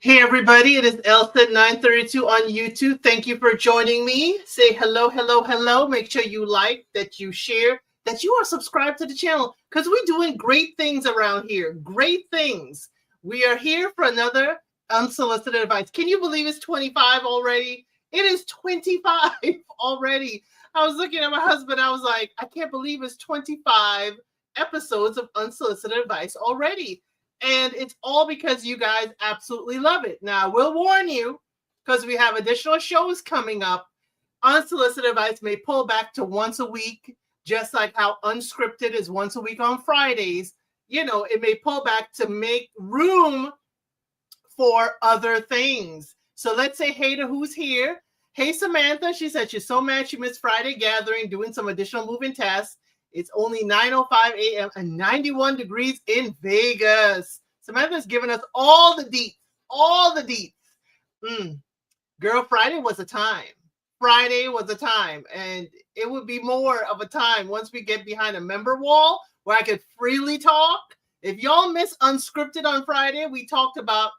Hey everybody, it is Elsa932 on YouTube. Thank you for joining me. Say hello, hello, hello. Make sure you like, that you share, that you are subscribed to the channel because we're doing great things around here. Great things. We are here for another unsolicited advice. Can you believe it's 25 already? It is 25 already. I was looking at my husband. I was like, I can't believe it's 25 episodes of unsolicited advice already. And it's all because you guys absolutely love it. Now, I will warn you, because we have additional shows coming up, Unsolicited Advice may pull back to once a week, just like how Unscripted is once a week on Fridays. You know, it may pull back to make room for other things. So let's say hey to who's here. Hey, Samantha. She said she's so mad she missed Friday gathering, doing some additional moving tests. It's only 9:05 a.m. and 91 degrees in Vegas. Samantha's giving us all the deets, all the deets. Girl, Friday was a time. Friday was a time. And it would be more of a time once we get behind a member wall where I could freely talk. If y'all miss Unscripted on Friday, we talked about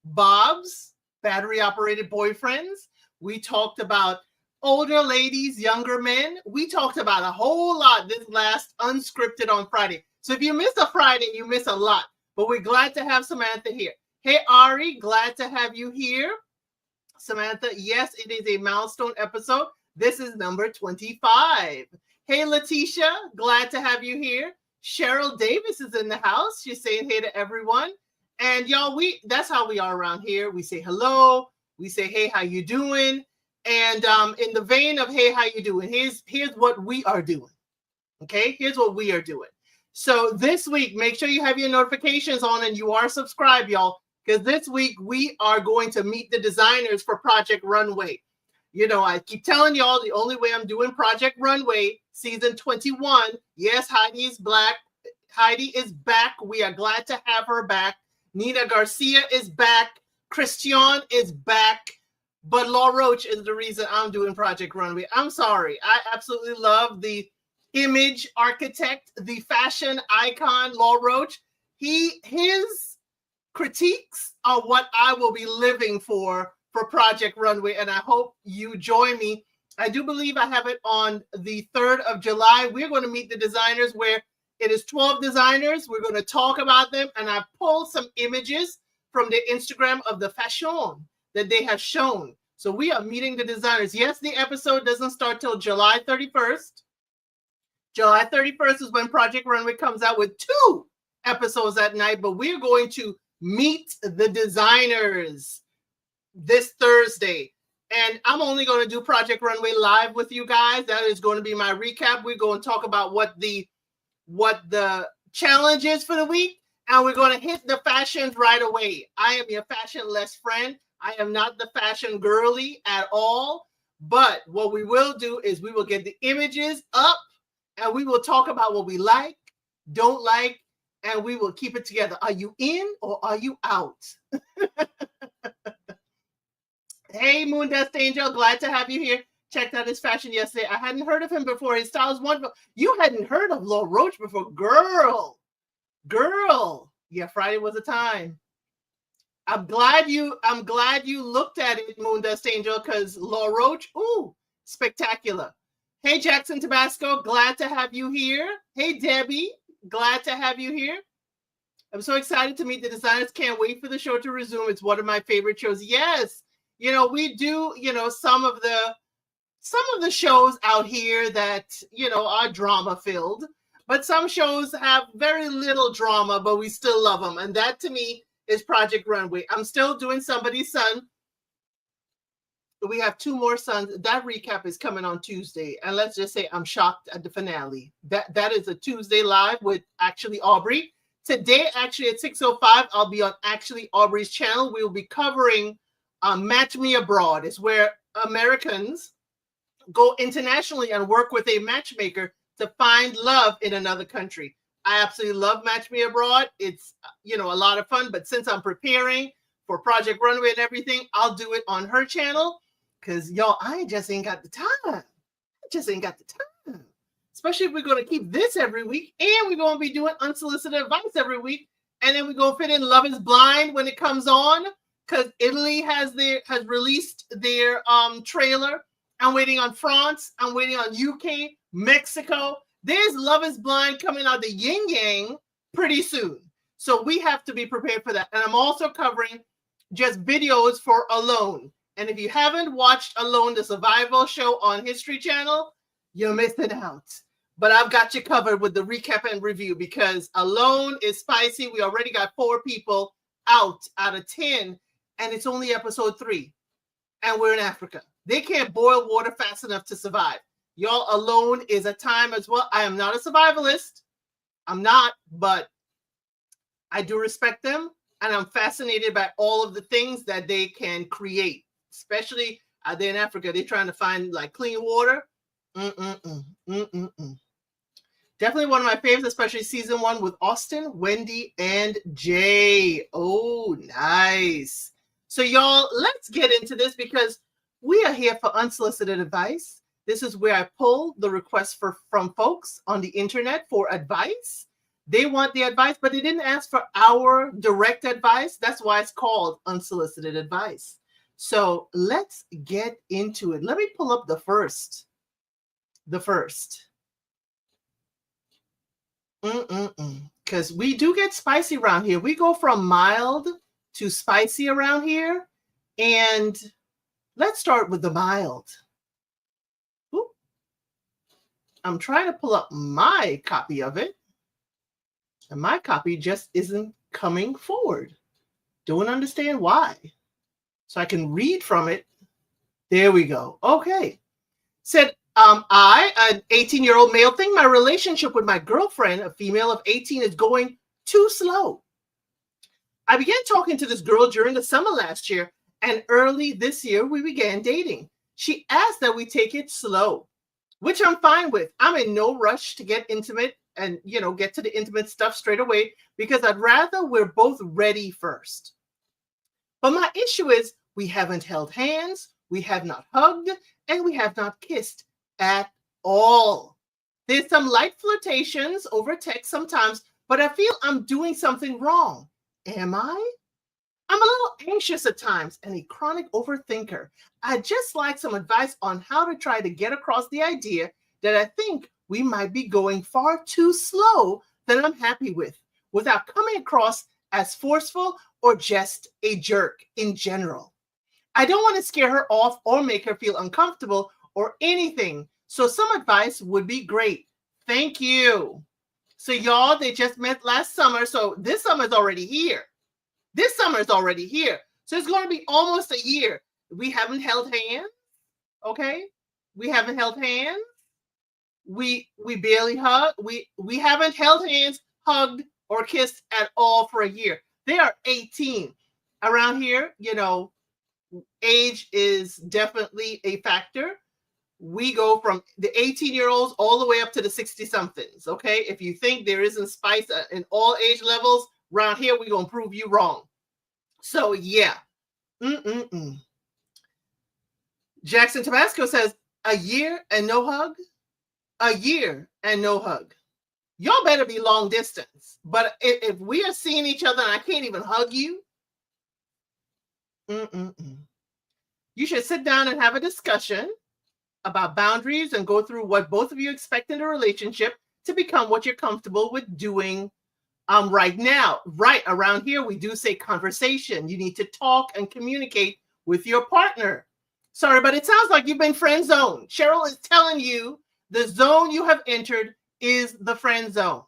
Bob's battery-operated boyfriends. We talked about older ladies, younger men. We talked about a whole lot this last Unscripted on Friday. So if you miss a Friday, you miss a lot. But we're glad to have Samantha here. Hey, Ari, glad to have you here. Samantha, yes, it is a milestone episode. This is number 25. Hey, Letitia, glad to have you here. Cheryl Davis is in the house. She's saying hey to everyone. And y'all, that's how we are around here. We say hello. We say, hey, how you doing? And in the vein of, hey, how you doing? Here's what we are doing. Okay, here's what we are doing. So this week, make sure you have your notifications on and you are subscribed, y'all, because this week we are going to meet the designers for Project Runway. You know, I keep telling y'all the only way I'm doing Project Runway season 21. Yes, Heidi is black. Heidi is back. We are glad to have her back. Nina Garcia is back. Christian is back. But Law Roach is the reason I'm doing Project Runway. I'm sorry. I absolutely love the image architect, the fashion icon, Law Roach. His critiques are what I will be living for Project Runway, and I hope you join me. I do believe I have it on the 3rd of July. We're going to meet the designers where it is 12 designers. We're going to talk about them, and I pulled some images from the Instagram of the fashion that they have shown. So we are meeting the designers. Yes, the episode doesn't start till July 31st. July 31st is when Project Runway comes out with 2 episodes at night, but we're going to meet the designers this Thursday. And I'm only going to do Project Runway live with you guys. That is going to be my recap. We're going to talk about what the challenge is for the week, and we're going to hit the fashions right away. I am your fashion-less friend. I am not the fashion girly at all. But what we will do is we will get the images up, and we will talk about what we like, don't like, and we will keep it together. Are you in or are you out? Hey, Moon Dust Angel, glad to have you here. Checked out his fashion yesterday. I hadn't heard of him before. His style is wonderful. You hadn't heard of Law Roach before. Girl. Yeah, Friday was a time. I'm glad you looked at it, Moon Dust Angel, because Law Roach, ooh, spectacular. Hey, Jackson Tabasco, glad to have you here. Hey, Debbie, glad to have you here. I'm so excited to meet the designers. Can't wait for the show to resume. It's one of my favorite shows. Yes, you know, we do, you know, some of the shows out here that, you know, are drama filled, but some shows have very little drama, but we still love them. And that to me is Project Runway. I'm still doing Somebody's Son. We have 2 more sons. That recap is coming on Tuesday. And let's just say I'm shocked at the finale. That is a Tuesday live with Actually Aubrey. Today, actually at 6:05, I'll be on Actually Aubrey's channel. We will be covering Match Me Abroad. It's where Americans go internationally and work with a matchmaker to find love in another country. I absolutely love Match Me Abroad. It's, you know, a lot of fun. But since I'm preparing for Project Runway and everything, I'll do it on her channel. Because, y'all, I just ain't got the time. Especially if we're going to keep this every week. And we're going to be doing unsolicited advice every week. And then we're going to fit in Love is Blind when it comes on. because Italy has released their trailer. I'm waiting on France. I'm waiting on UK, Mexico. There's Love is Blind coming out the yin yang pretty soon. So we have to be prepared for that. And I'm also covering just videos for Alone. And if you haven't watched Alone, the survival show on History Channel, you're missing out. But I've got you covered with the recap and review because Alone is spicy. We already got 4 people out of 10, and it's only episode 3. And we're in Africa. They can't boil water fast enough to survive. Y'all, Alone is a time as well. I am not a survivalist. I'm not, but I do respect them. And I'm fascinated by all of the things that they can create, especially they're in Africa. They're trying to find like clean water. Definitely one of my favorites, especially season 1 with Austin, Wendy, and Jay. Oh, nice. So y'all, let's get into this because we are here for unsolicited advice. This is where I pull the requests from folks on the internet for advice. They want the advice, but they didn't ask for our direct advice. That's why it's called unsolicited advice. So let's get into it. Let me pull up the first. Because we do get spicy around here. We go from mild to spicy around here. And let's start with the mild. Ooh. I'm trying to pull up my copy of it. And my copy just isn't coming forward. Don't understand why. So I can read from it. There we go. Okay. Said, I, an 18-year-old male, think my relationship with my girlfriend, a female of 18, is going too slow. I began talking to this girl during the summer last year, and early this year, we began dating. She asked that we take it slow, which I'm fine with. I'm in no rush to get intimate and, get to the intimate stuff straight away because I'd rather we're both ready first. But my issue is we haven't held hands, we have not hugged, and we have not kissed at all. There's some light flirtations over text sometimes, but I feel I'm doing something wrong. Am I? I'm a little anxious at times and a chronic overthinker. I'd just like some advice on how to try to get across the idea that I think we might be going far too slow than I'm happy with, without coming across as forceful or just a jerk in general. I don't want to scare her off or make her feel uncomfortable or anything. So some advice would be great. Thank you. So y'all, they just met last summer. So this summer is already here. So it's going to be almost a year. We haven't held hands. Okay. We haven't held hands. We barely hug. We haven't held hands, hugged, or kissed at all for a year. They are 18. Around here, age is definitely a factor. We go from the 18-year-olds all the way up to the 60-somethings, okay? If you think there isn't spice in all age levels, around here, we're going to prove you wrong. So, yeah. Jackson Tabasco says, a year and no hug? A year and no hug. Y'all better be long distance. But if we are seeing each other and I can't even hug you, you should sit down and have a discussion about boundaries and go through what both of you expect in a relationship to become what you're comfortable with doing right now. Right around here, we do say conversation. You need to talk and communicate with your partner. Sorry, but it sounds like you've been friend zoned. Cheryl is telling you the zone you have entered is the friend zone.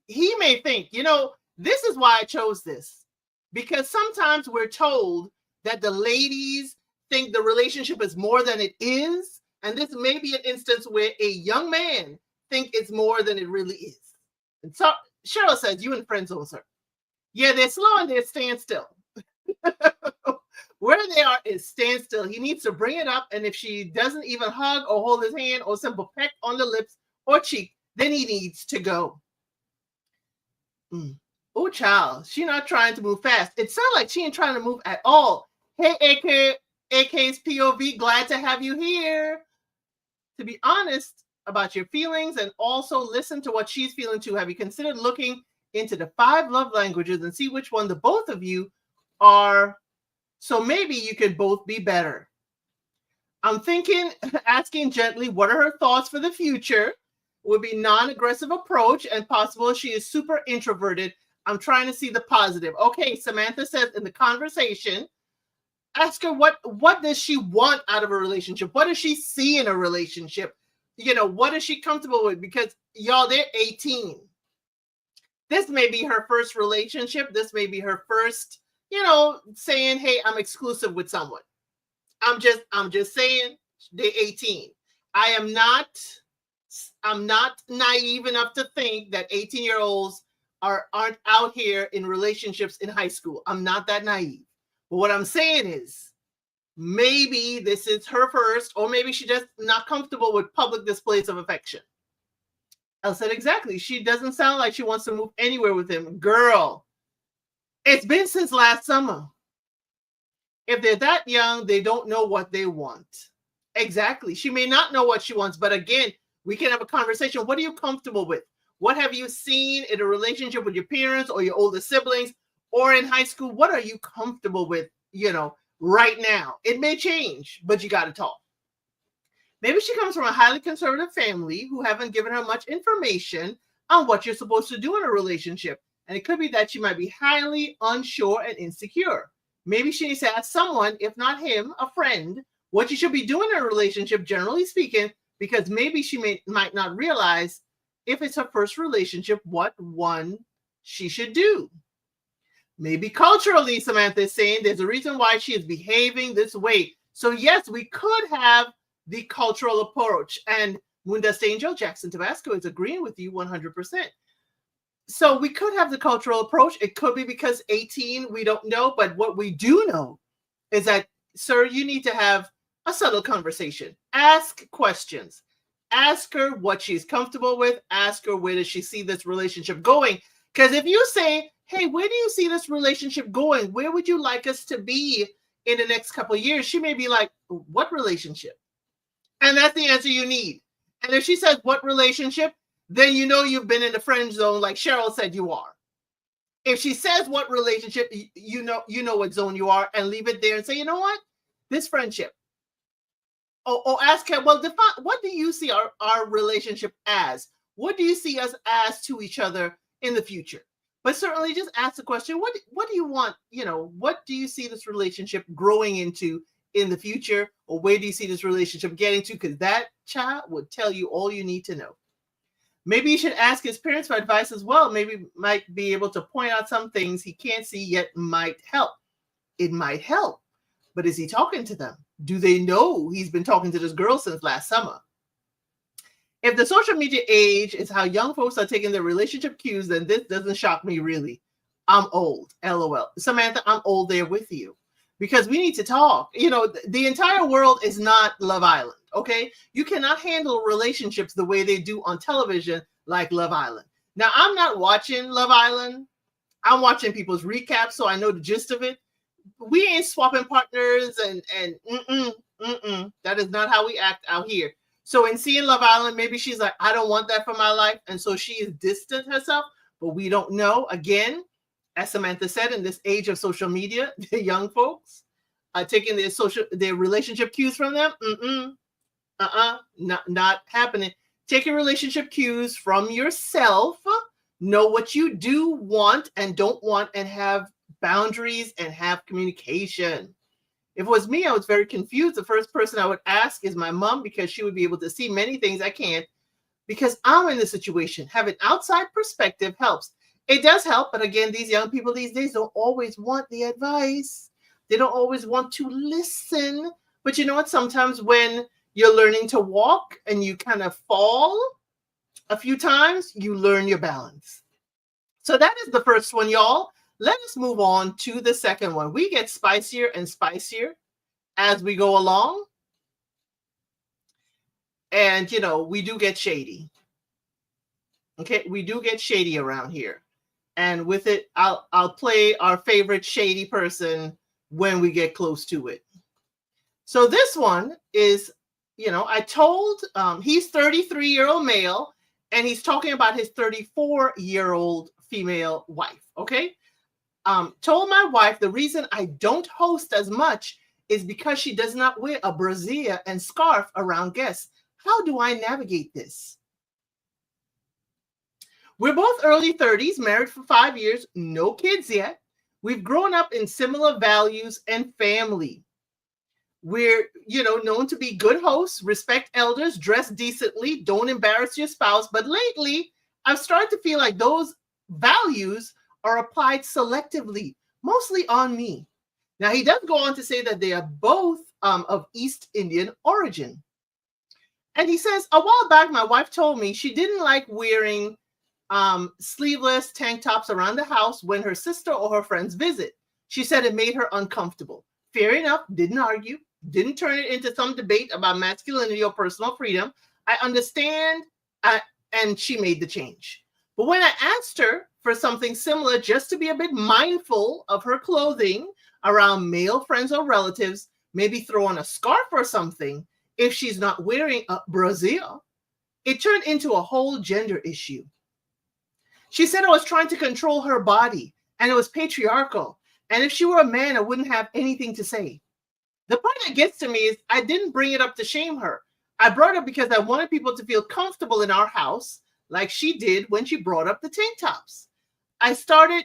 He may think, this is why I chose this. Because sometimes we're told that the ladies think the relationship is more than it is. And this may be an instance where a young man think it's more than it really is. And so Cheryl says, you in friend zone, sir. Yeah, they're slow and they're standstill. Where they are is standstill. He needs to bring it up. And if she doesn't even hug or hold his hand or simple peck on the lips or cheek, then he needs to go. Oh, child, she not trying to move fast. It sounds like she ain't trying to move at all. Hey, AK's POV, glad to have you here. To be honest about your feelings and also listen to what she's feeling too. Have you considered looking into the 5 love languages and see which one the both of you are So maybe you could both be better. I'm thinking asking gently what are her thoughts for the future would be non-aggressive approach, and possible she is super introverted. I'm trying to see the positive. Okay, Samantha says in the conversation, ask her what does she want out of a relationship? What does she see in a relationship? What is she comfortable with? Because y'all, they're 18. This may be her first relationship. This may be her first, saying, hey, I'm exclusive with someone. I'm just saying they're 18. I'm not naive enough to think that 18-year-olds aren't out here in relationships in high school. I'm not that naive. But what I'm saying is maybe this is her first, or maybe she's just not comfortable with public displays of affection. I said, exactly. She doesn't sound like she wants to move anywhere with him. Girl, it's been since last summer. If they're that young, they don't know what they want. Exactly. She may not know what she wants, but again, we can have a conversation. What are you comfortable with? What have you seen in a relationship with your parents or your older siblings or in high school? What are you comfortable with, right now? It may change, but you got to talk. Maybe she comes from a highly conservative family who haven't given her much information on what you're supposed to do in a relationship. And it could be that she might be highly unsure and insecure. Maybe she needs to ask someone, if not him, a friend, what you should be doing in a relationship, generally speaking, because maybe she might not realize if it's her first relationship, what one she should do. Maybe culturally, Samantha is saying there's a reason why she is behaving this way. So yes, we could have the cultural approach. And Mundus Angel Jackson Tabasco is agreeing with you 100%. So we could have the cultural approach. It could be because 18, we don't know. But what we do know is that, sir, you need to have a subtle conversation. Ask questions. Ask her what she's comfortable with. Ask her where does she see this relationship going. Because if you say, hey, where do you see this relationship going? Where would you like us to be in the next couple of years? She may be like, what relationship? And that's the answer you need. And if she says, what relationship? Then you've been in the friend zone like Cheryl said you are. If she says what relationship, you know what zone you are, and leave it there and say, you know what? This friendship. Or ask her, well, define, what do you see our relationship as? What do you see us as to each other in the future? But certainly just ask the question, what do you want? What do you see this relationship growing into in the future? Or where do you see this relationship getting to? Because that child would tell you all you need to know. Maybe you should ask his parents for advice as well. Maybe might be able to point out some things he can't see yet might help. It might help. But is he talking to them? Do they know he's been talking to this girl since last summer? If the social media age is how young folks are taking their relationship cues, then this doesn't shock me really. I'm old, LOL. Samantha, I'm old there with you. Because we need to talk. The entire world is not Love Island, okay? You cannot handle relationships the way they do on television like Love Island. Now, I'm not watching Love Island. I'm watching people's recaps, so I know the gist of it. We ain't swapping partners and that is not how we act out here. So in seeing Love Island, maybe she's like, I don't want that for my life. And so she is distant herself, but we don't know. Again, as Samantha said, in this age of social media, the young folks are taking their relationship cues from them. Not happening. Take your relationship cues from yourself. Know what you do want and don't want, and have boundaries and have communication. If it was me, I was very confused. The first person I would ask is my mom, because she would be able to see many things I can't because I'm in the situation. Having outside perspective helps. It does help, but again, these young people these days don't always want the advice. They don't always want to listen. But you know what? Sometimes when you're learning to walk and you kind of fall a few times, you learn your balance. So that is the first one, y'all. Let us move on to the second one. We get spicier and spicier as we go along. And, we do get shady. Okay, we do get shady around here. And with it, I'll play our favorite shady person when we get close to it. So this one is, I told, he's 33-year-old male, and he's talking about his 34-year-old female wife, okay? Told my wife the reason I don't host as much is because she does not wear a brassiere and scarf around guests. How do I navigate this? We're both early 30s, married for 5 years, no kids yet. We've grown up in similar values and family. We're, known to be good hosts, respect elders, dress decently, don't embarrass your spouse. But lately, I've started to feel like those values are applied selectively, mostly on me. Now, he does go on to say that they are both of East Indian origin. And he says, a while back, my wife told me she didn't like wearing sleeveless tank tops around the house when her sister or her friends visit. She said it made her uncomfortable. Fair enough, didn't argue, didn't turn it into some debate about masculinity or personal freedom. I understand, and she made the change. But when I asked her for something similar, just to be a bit mindful of her clothing around male friends or relatives, maybe throw on a scarf or something if she's not wearing a brassiere, it turned into a whole gender issue. She said I was trying to control her body and it was patriarchal. And if she were a man, I wouldn't have anything to say. The part that gets to me is I didn't bring it up to shame her. I brought it up because I wanted people to feel comfortable in our house like she did when she brought up the tank tops. I started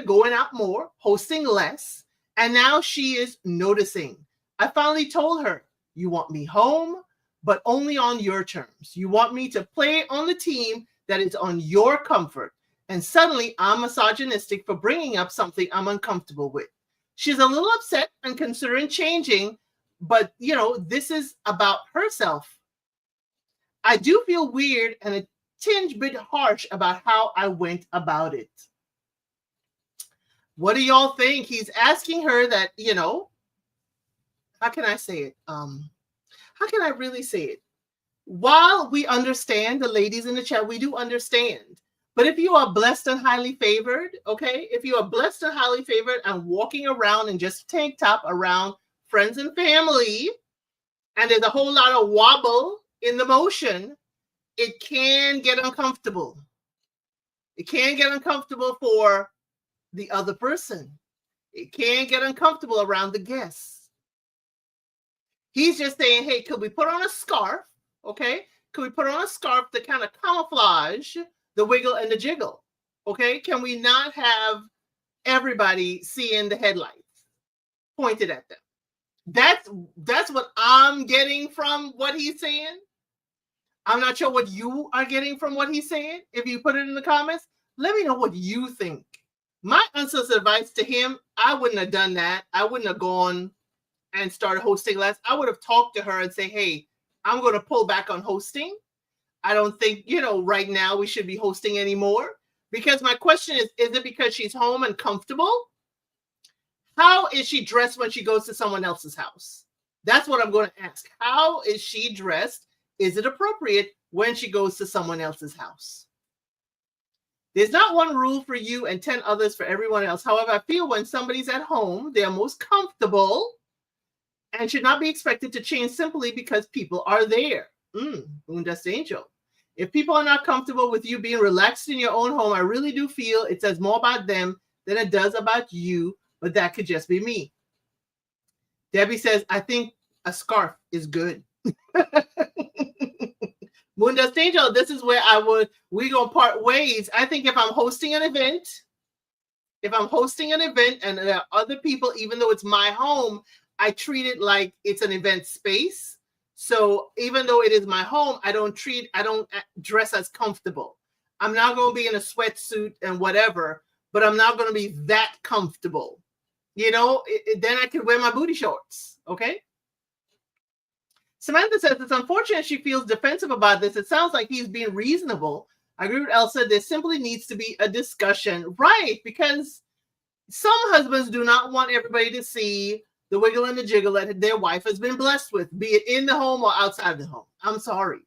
going out more, hosting less, and now she is noticing. I finally told her, you want me home, but only on your terms. You want me to play on the team that is on your comfort. And suddenly I'm misogynistic for bringing up something I'm uncomfortable with. She's a little upset and considering changing, but this is about herself. I do feel weird and a tinge bit harsh about how I went about it. What do y'all think? He's asking her that, how can I say it? How can I really say it? While we understand, the ladies in the chat, we do understand. But if you are blessed and highly favored, okay, if you are blessed and highly favored and walking around in just tank top around friends and family, and there's a whole lot of wobble in the motion, it can get uncomfortable. It can get uncomfortable for the other person. It can get uncomfortable around the guests. He's just saying, hey, could we put on a scarf? Okay, could we put on a scarf to kind of camouflage the wiggle and the jiggle? Okay, can we not have everybody seeing the headlights pointed at them? That's what I'm getting from what he's saying. I'm not sure what you are getting from what he's saying. If you put it in the comments, let me know what you think. My unsolicited advice to him, I wouldn't have done that. I wouldn't have gone and started hosting less. I would have talked to her and say, hey, I'm going to pull back on hosting. I don't think, right now we should be hosting anymore. Because my question is it because she's home and comfortable? How is she dressed when she goes to someone else's house? That's what I'm going to ask. How is she dressed? Is it appropriate when she goes to someone else's house? There's not one rule for you and 10 others for everyone else. However, I feel when somebody's at home, they're most comfortable and should not be expected to change simply because people are there. That's the angel. If people are not comfortable with you being relaxed in your own home, I really do feel it says more about them than it does about you, but that could just be me. Debbie says, I think a scarf is good. Munda Angel, this is where we're going to part ways. I think if I'm hosting an event and there are other people, even though it's my home, I treat it like it's an event space. So even though it is my home, I don't dress as comfortable. I'm not going to be in a sweatsuit and whatever, but I'm not going to be that comfortable. Then I can wear my booty shorts. Okay. Samantha says it's unfortunate she feels defensive about this. It sounds like he's being reasonable. I agree with Elsa. There simply needs to be a discussion. Right. Because some husbands do not want everybody to see the wiggle and the jiggle that their wife has been blessed with, be it in the home or outside the home. I'm sorry.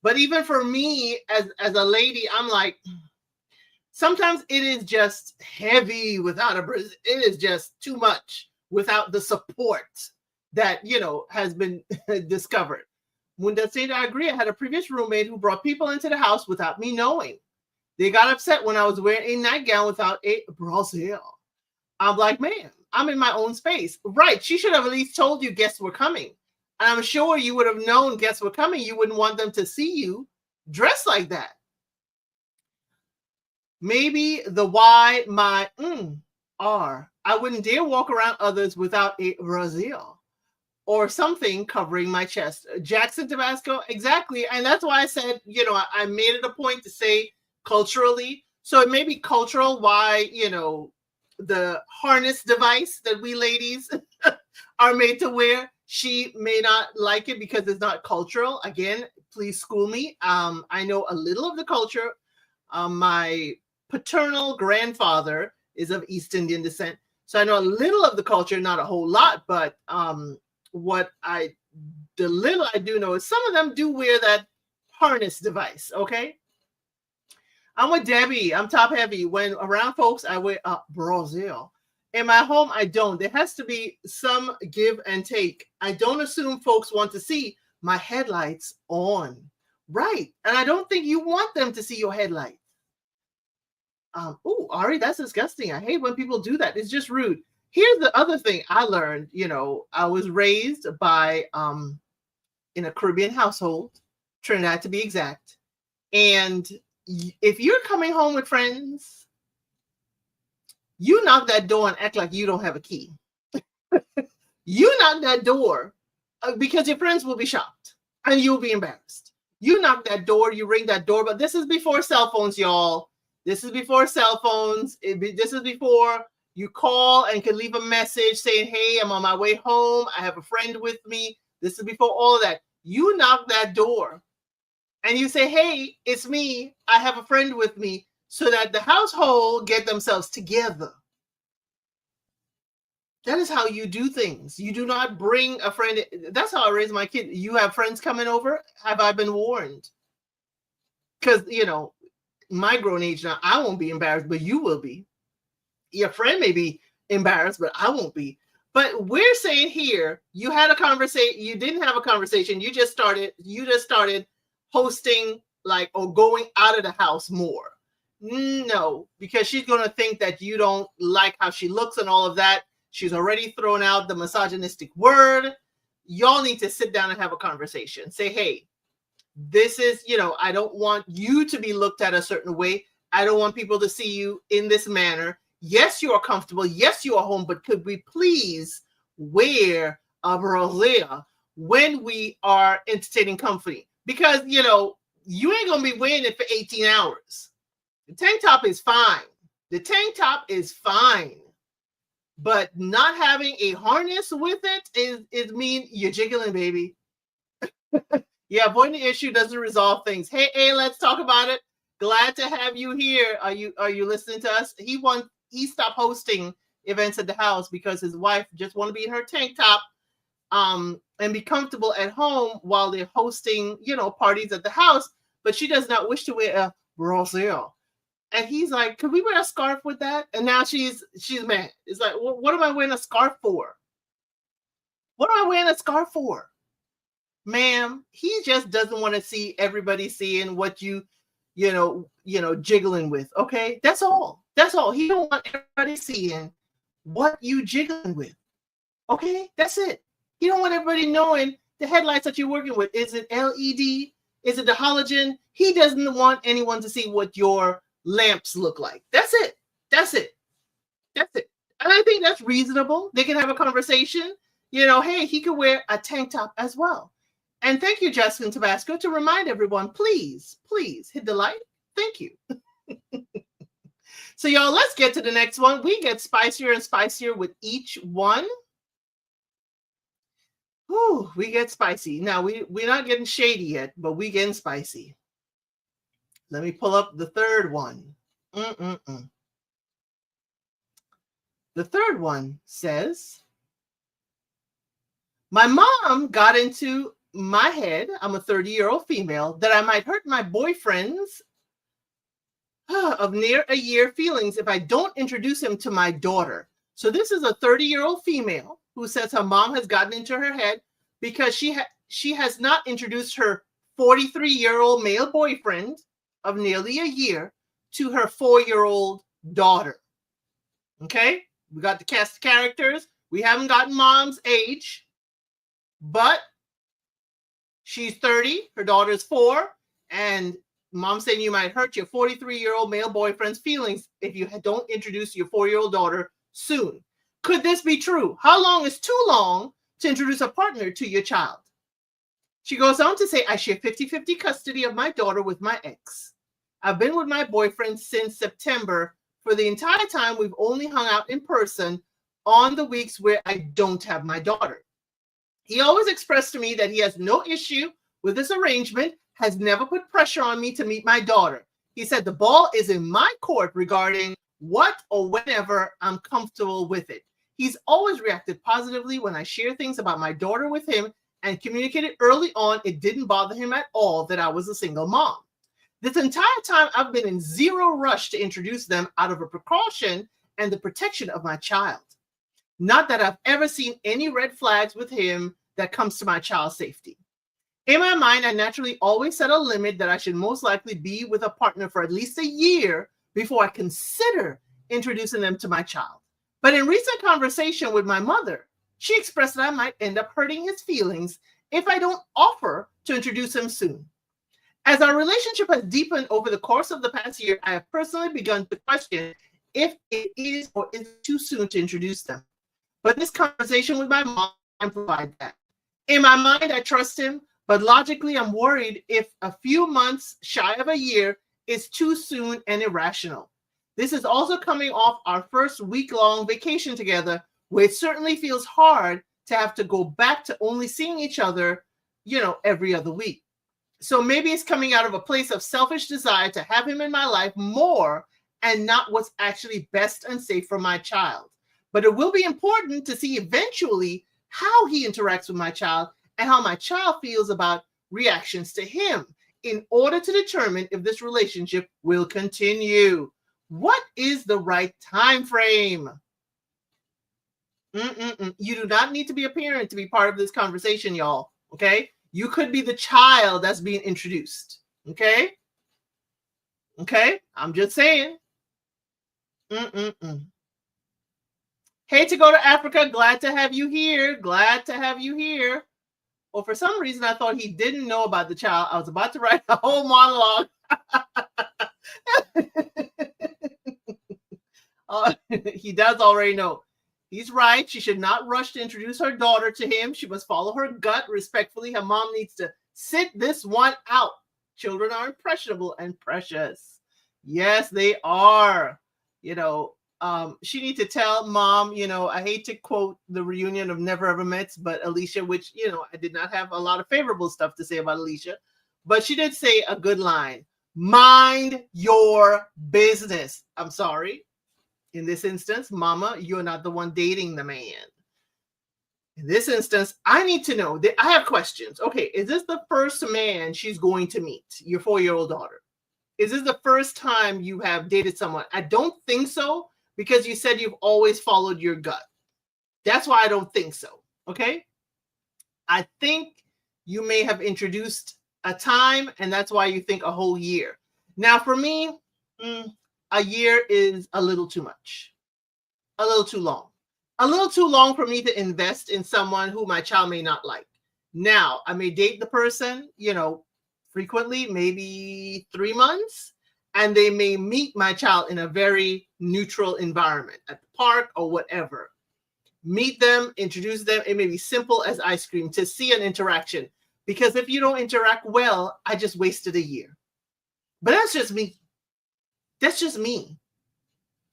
But even for me as a lady, I'm like, sometimes it is just heavy without it is just too much without the support that, has been discovered. Munda said, I agree. I had a previous roommate who brought people into the house without me knowing. They got upset when I was wearing a nightgown without a brassiere. I'm like, man, I'm in my own space. Right. She should have at least told you guests were coming. And I'm sure you would have known guests were coming. You wouldn't want them to see you dressed like that. Maybe the why my are. I wouldn't dare walk around others without a brassiere or something covering my chest. Jackson, Tabasco, exactly. And that's why I said, I made it a point to say culturally. So it may be cultural why, the harness device that we ladies are made to wear. She may not like it because it's not cultural. Again, please school me. I know a little of the culture. My paternal grandfather is of East Indian descent. So I know a little of the culture, not a whole lot, but the little I do know is some of them do wear that harness device, okay? I'm with Debbie. I'm top heavy. When around folks, I wear a brassiere. In my home, I don't. There has to be some give and take. I don't assume folks want to see my headlights on. Right. And I don't think you want them to see your headlights. Ari, that's disgusting. I hate when people do that. It's just rude. Here's the other thing I learned. I was raised by in a Caribbean household, Trinidad to be exact. And if you're coming home with friends, you knock that door and act like you don't have a key. You knock that door because your friends will be shocked and you'll be embarrassed. You knock that door, you ring that door, but this is before cell phones, y'all. This is before cell phones. This is before you call and can leave a message saying, hey, I'm on my way home. I have a friend with me. This is before all of that. You knock that door and you say, hey, it's me. I have a friend with me, so that the household get themselves together. That is how you do things. You do not bring a friend. That's how I raise my kid. You have friends coming over? Have I been warned? Because, my grown age now, I won't be embarrassed, but you will be. Your friend may be embarrassed, but I won't be. But we're saying here, you had a conversation. You didn't have a conversation. You just started hosting or going out of the house more. No, because she's going to think that you don't like how she looks and all of that. She's already thrown out the misogynistic word. Y'all need to sit down and have a conversation. Say, hey, this is, I don't want you to be looked at a certain way. I don't want people to see you in this manner. Yes, you are comfortable. Yes, you are home, but could we please wear a brassiere when we are entertaining company? Because, you ain't going to be wearing it for 18 hours. The tank top is fine. The tank top is fine. But not having a harness with it is mean you're jiggling, baby. Yeah, avoiding the issue doesn't resolve things. Hey, let's talk about it. Glad to have you here. Are you listening to us? He stopped hosting events at the house because his wife just want to be in her tank top and be comfortable at home while they're hosting, parties at the house, but she does not wish to wear a brassiere. And he's like, could we wear a scarf with that? And now she's mad. It's like, what am I wearing a scarf for? What am I wearing a scarf for? Ma'am, he just doesn't want to see everybody seeing what you jiggling with. Okay, that's all. That's all. He don't want everybody seeing what you jiggling with. Okay, that's it. He don't want everybody knowing the headlights that you're working with. Is it LED? Is it the halogen? He doesn't want anyone to see what your lamps look like. That's it. That's it. That's it. And I think that's reasonable. They can have a conversation. Hey, he could wear a tank top as well. And thank you, Justin Tabasco, to remind everyone, please hit the like. Thank you. So, y'all, let's get to the next one. We get spicier and spicier with each one. Ooh, we get spicy. Now, we're not getting shady yet, but we getting spicy. Let me pull up the third one. The third one says, my mom got into my head, I'm a 30-year-old female, that I might hurt my boyfriend's of near a year feelings if I don't introduce him to my daughter. So this is a 30-year-old female who says her mom has gotten into her head because she has not introduced her 43-year-old male boyfriend of nearly a year to her 4-year-old daughter. Okay, we got the cast of characters. We haven't gotten mom's age, but she's 30, her daughter's 4, and mom saying you might hurt your 43-year-old male boyfriend's feelings if you don't introduce your 4-year-old daughter soon. Could this be true? How long is too long to introduce a partner to your child? She goes on to say, I share 50-50 custody of my daughter with my ex. I've been with my boyfriend since September. For the entire time, we've only hung out in person on the weeks where I don't have my daughter. He always expressed to me that he has no issue with this arrangement, has never put pressure on me to meet my daughter. He said the ball is in my court regarding what or whenever I'm comfortable with it. He's always reacted positively when I share things about my daughter with him and communicated early on it didn't bother him at all that I was a single mom. This entire time, I've been in zero rush to introduce them out of a precaution and the protection of my child. Not that I've ever seen any red flags with him that comes to my child's safety. In my mind, I naturally always set a limit that I should most likely be with a partner for at least a year before I consider introducing them to my child. But in recent conversation with my mother, she expressed that I might end up hurting his feelings if I don't offer to introduce him soon. As our relationship has deepened over the course of the past year, I have personally begun to question if it is or is too soon to introduce them. But this conversation with my mom amplified that. In my mind, I trust him, but logically, I'm worried if a few months shy of a year is too soon and irrational. This is also coming off our first week-long vacation together, where it certainly feels hard to have to go back to only seeing each other, every other week. So maybe it's coming out of a place of selfish desire to have him in my life more and not what's actually best and safe for my child. But it will be important to see eventually how he interacts with my child and how my child feels about reactions to him in order to determine if this relationship will continue. What is the right time frame? You do not need to be a parent to be part of this conversation, y'all. Okay? You could be the child that's being introduced. Okay? Okay? I'm just saying. Hey, to go to Africa. Glad to have you here. Glad to have you here. Well, for some reason, I thought he didn't know about the child. I was about to write a whole monologue. He does already know. He's right. She should not rush to introduce her daughter to him. She must follow her gut respectfully. Her mom needs to sit this one out. Children are impressionable and precious. Yes, they are. She needs to tell mom, I hate to quote the reunion of Never Ever Mets, but Alicia, which, I did not have a lot of favorable stuff to say about Alicia, but she did say a good line. Mind your business. I'm sorry. In this instance, mama, you're not the one dating the man. In this instance, I need to know that I have questions. Okay, is this the first man she's going to meet, your 4-year-old daughter? Is this the first time you have dated someone? I don't think so, because you said you've always followed your gut. That's why I don't think so. Okay? I think you may have introduced a time, and that's why you think a whole year. Now, for me, a year is a little too much, a little too long for me to invest in someone who my child may not like. Now, I may date the person, frequently, maybe 3 months, and they may meet my child in a very neutral environment at the park or whatever. Meet them, introduce them. It may be simple as ice cream to see an interaction, because if you don't interact well, I just wasted a year. But that's just me. That's just me.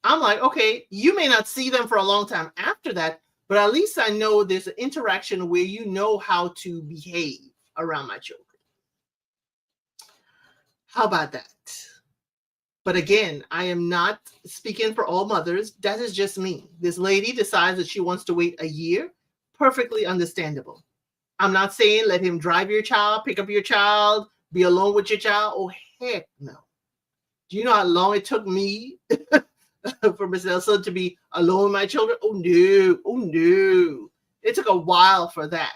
I'm like, okay, you may not see them for a long time after that, but at least I know there's an interaction where you know how to behave around my children. How about that? But again, I am not speaking for all mothers. That is just me. This lady decides that she wants to wait a year. Perfectly understandable. I'm not saying let him drive your child, pick up your child, be alone with your child. Oh, heck no. Do you know how long it took me for Miss Elsa to be alone with my children? Oh, no. Oh, no. It took a while for that.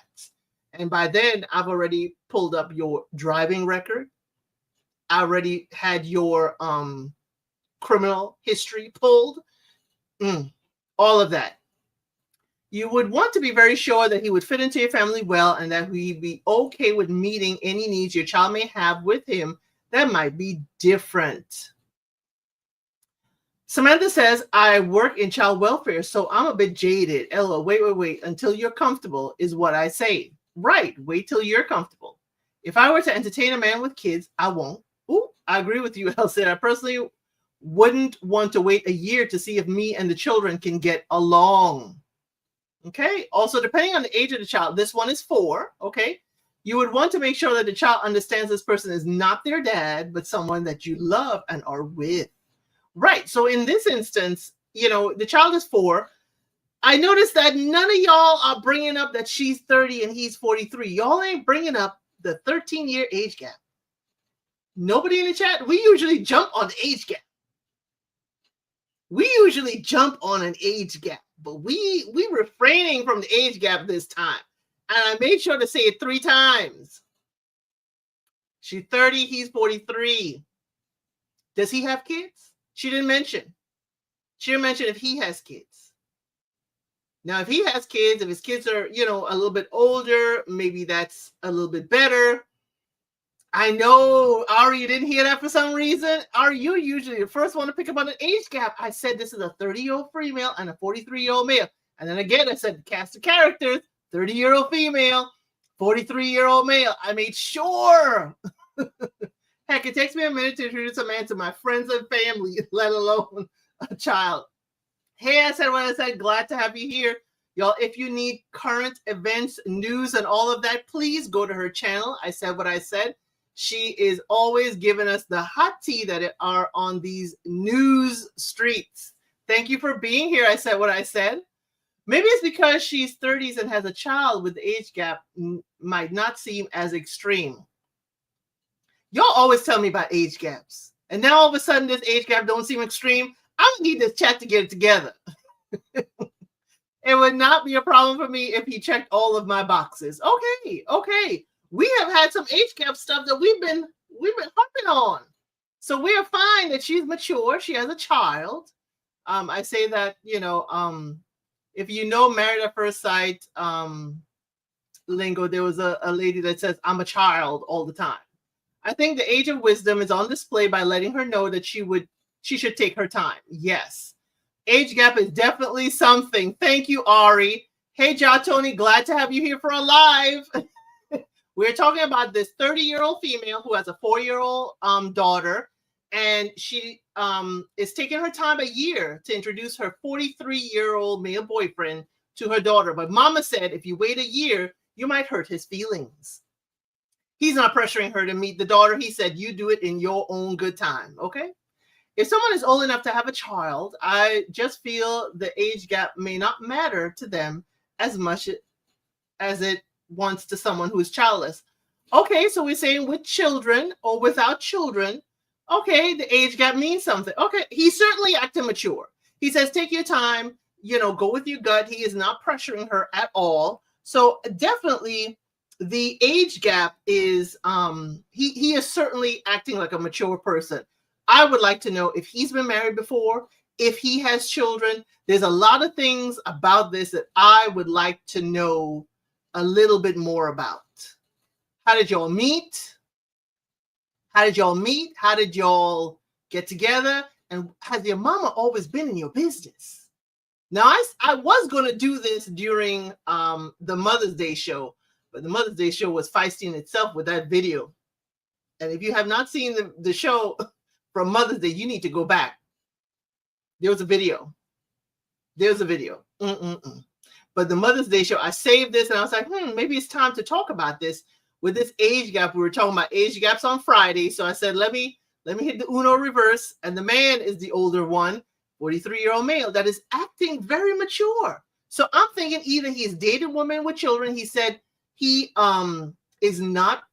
And by then, I've already pulled up your driving record. I already had your criminal history pulled, all of that. You would want to be very sure that he would fit into your family well and that he'd be okay with meeting any needs your child may have with him that might be different. Samantha says, I work in child welfare, so I'm a bit jaded. Ella, wait. Until you're comfortable is what I say. Right. Wait till you're comfortable. If I were to entertain a man with kids, I won't. Ooh, I agree with you, Elsa. I personally wouldn't want to wait a year to see if me and the children can get along. Okay. Also, depending on the age of the child, this one is 4. Okay. You would want to make sure that the child understands this person is not their dad, but someone that you love and are with. Right. So in this instance, the child is 4. I noticed that none of y'all are bringing up that she's 30 and he's 43. Y'all ain't bringing up the 13-year age gap. Nobody in the chat. We usually jump on the age gap. We usually jump on an age gap. But we refraining from the age gap this time. And I made sure to say it 3 times. She's 30, he's 43. Does he have kids? She didn't mention. She didn't mention if he has kids. Now, if he has kids, if his kids are, a little bit older, maybe that's a little bit better. I know, Ari, you didn't hear that for some reason. Ari, you're usually the first one to pick up on an age gap. I said this is a 30-year-old female and a 43-year-old male. And then again, I said cast of characters, 30-year-old female, 43-year-old male. I made sure. Heck, it takes me a minute to introduce a man to my friends and family, let alone a child. Hey, I said what I said. Glad to have you here. Y'all, if you need current events, news, and all of that, please go to her channel. I said what I said. She is always giving us the hot tea that are on these news streets. Thank you for being here. I said what I said. Maybe it's because she's 30s and has a child with the age gap might not seem as extreme. Y'all always tell me about age gaps. And now all of a sudden this age gap don't seem extreme. I don't need this chat to get it together. It would not be a problem for me if he checked all of my boxes. Okay. We have had some age gap stuff that we've been harping on. So we are fine that she's mature. She has a child. I say that, if you know Married at First Sight lingo, there was a lady that says, I'm a child all the time. I think the age of wisdom is on display by letting her know that she should take her time. Yes. Age gap is definitely something. Thank you, Ari. Hey, Ja Tony, glad to have you here for a live. We're talking about this 30-year-old female who has a 4-year-old daughter, and she is taking her time a year to introduce her 43-year-old male boyfriend to her daughter. But Mama said if you wait a year, you might hurt his feelings. He's not pressuring her to meet the daughter. He said, you do it in your own good time, okay? If someone is old enough to have a child, I just feel the age gap may not matter to them as much as it wants to someone who is childless. Okay, so we're saying with children or without children, okay, the age gap means something. Okay, he's certainly acting mature. He says, take your time, go with your gut. He is not pressuring her at all. So definitely the age gap is, he is certainly acting like a mature person. I would like to know if he's been married before, if he has children. There's a lot of things about this that I would like to know a little bit more about. How did y'all meet? How did y'all get together? And has your mama always been in your business? Now, I was going to do this during the Mother's Day show, but the Mother's Day show was feisty in itself with that video. And if you have not seen the show from Mother's Day, you need to go back. There was a video. But the Mother's Day show, I saved this and I was like, maybe it's time to talk about this with this age gap. We were talking about age gaps on Friday. So I said, let me hit the Uno reverse. And the man is the older one, 43-year-old male that is acting very mature. So I'm thinking either he's dated women with children. He said he is not,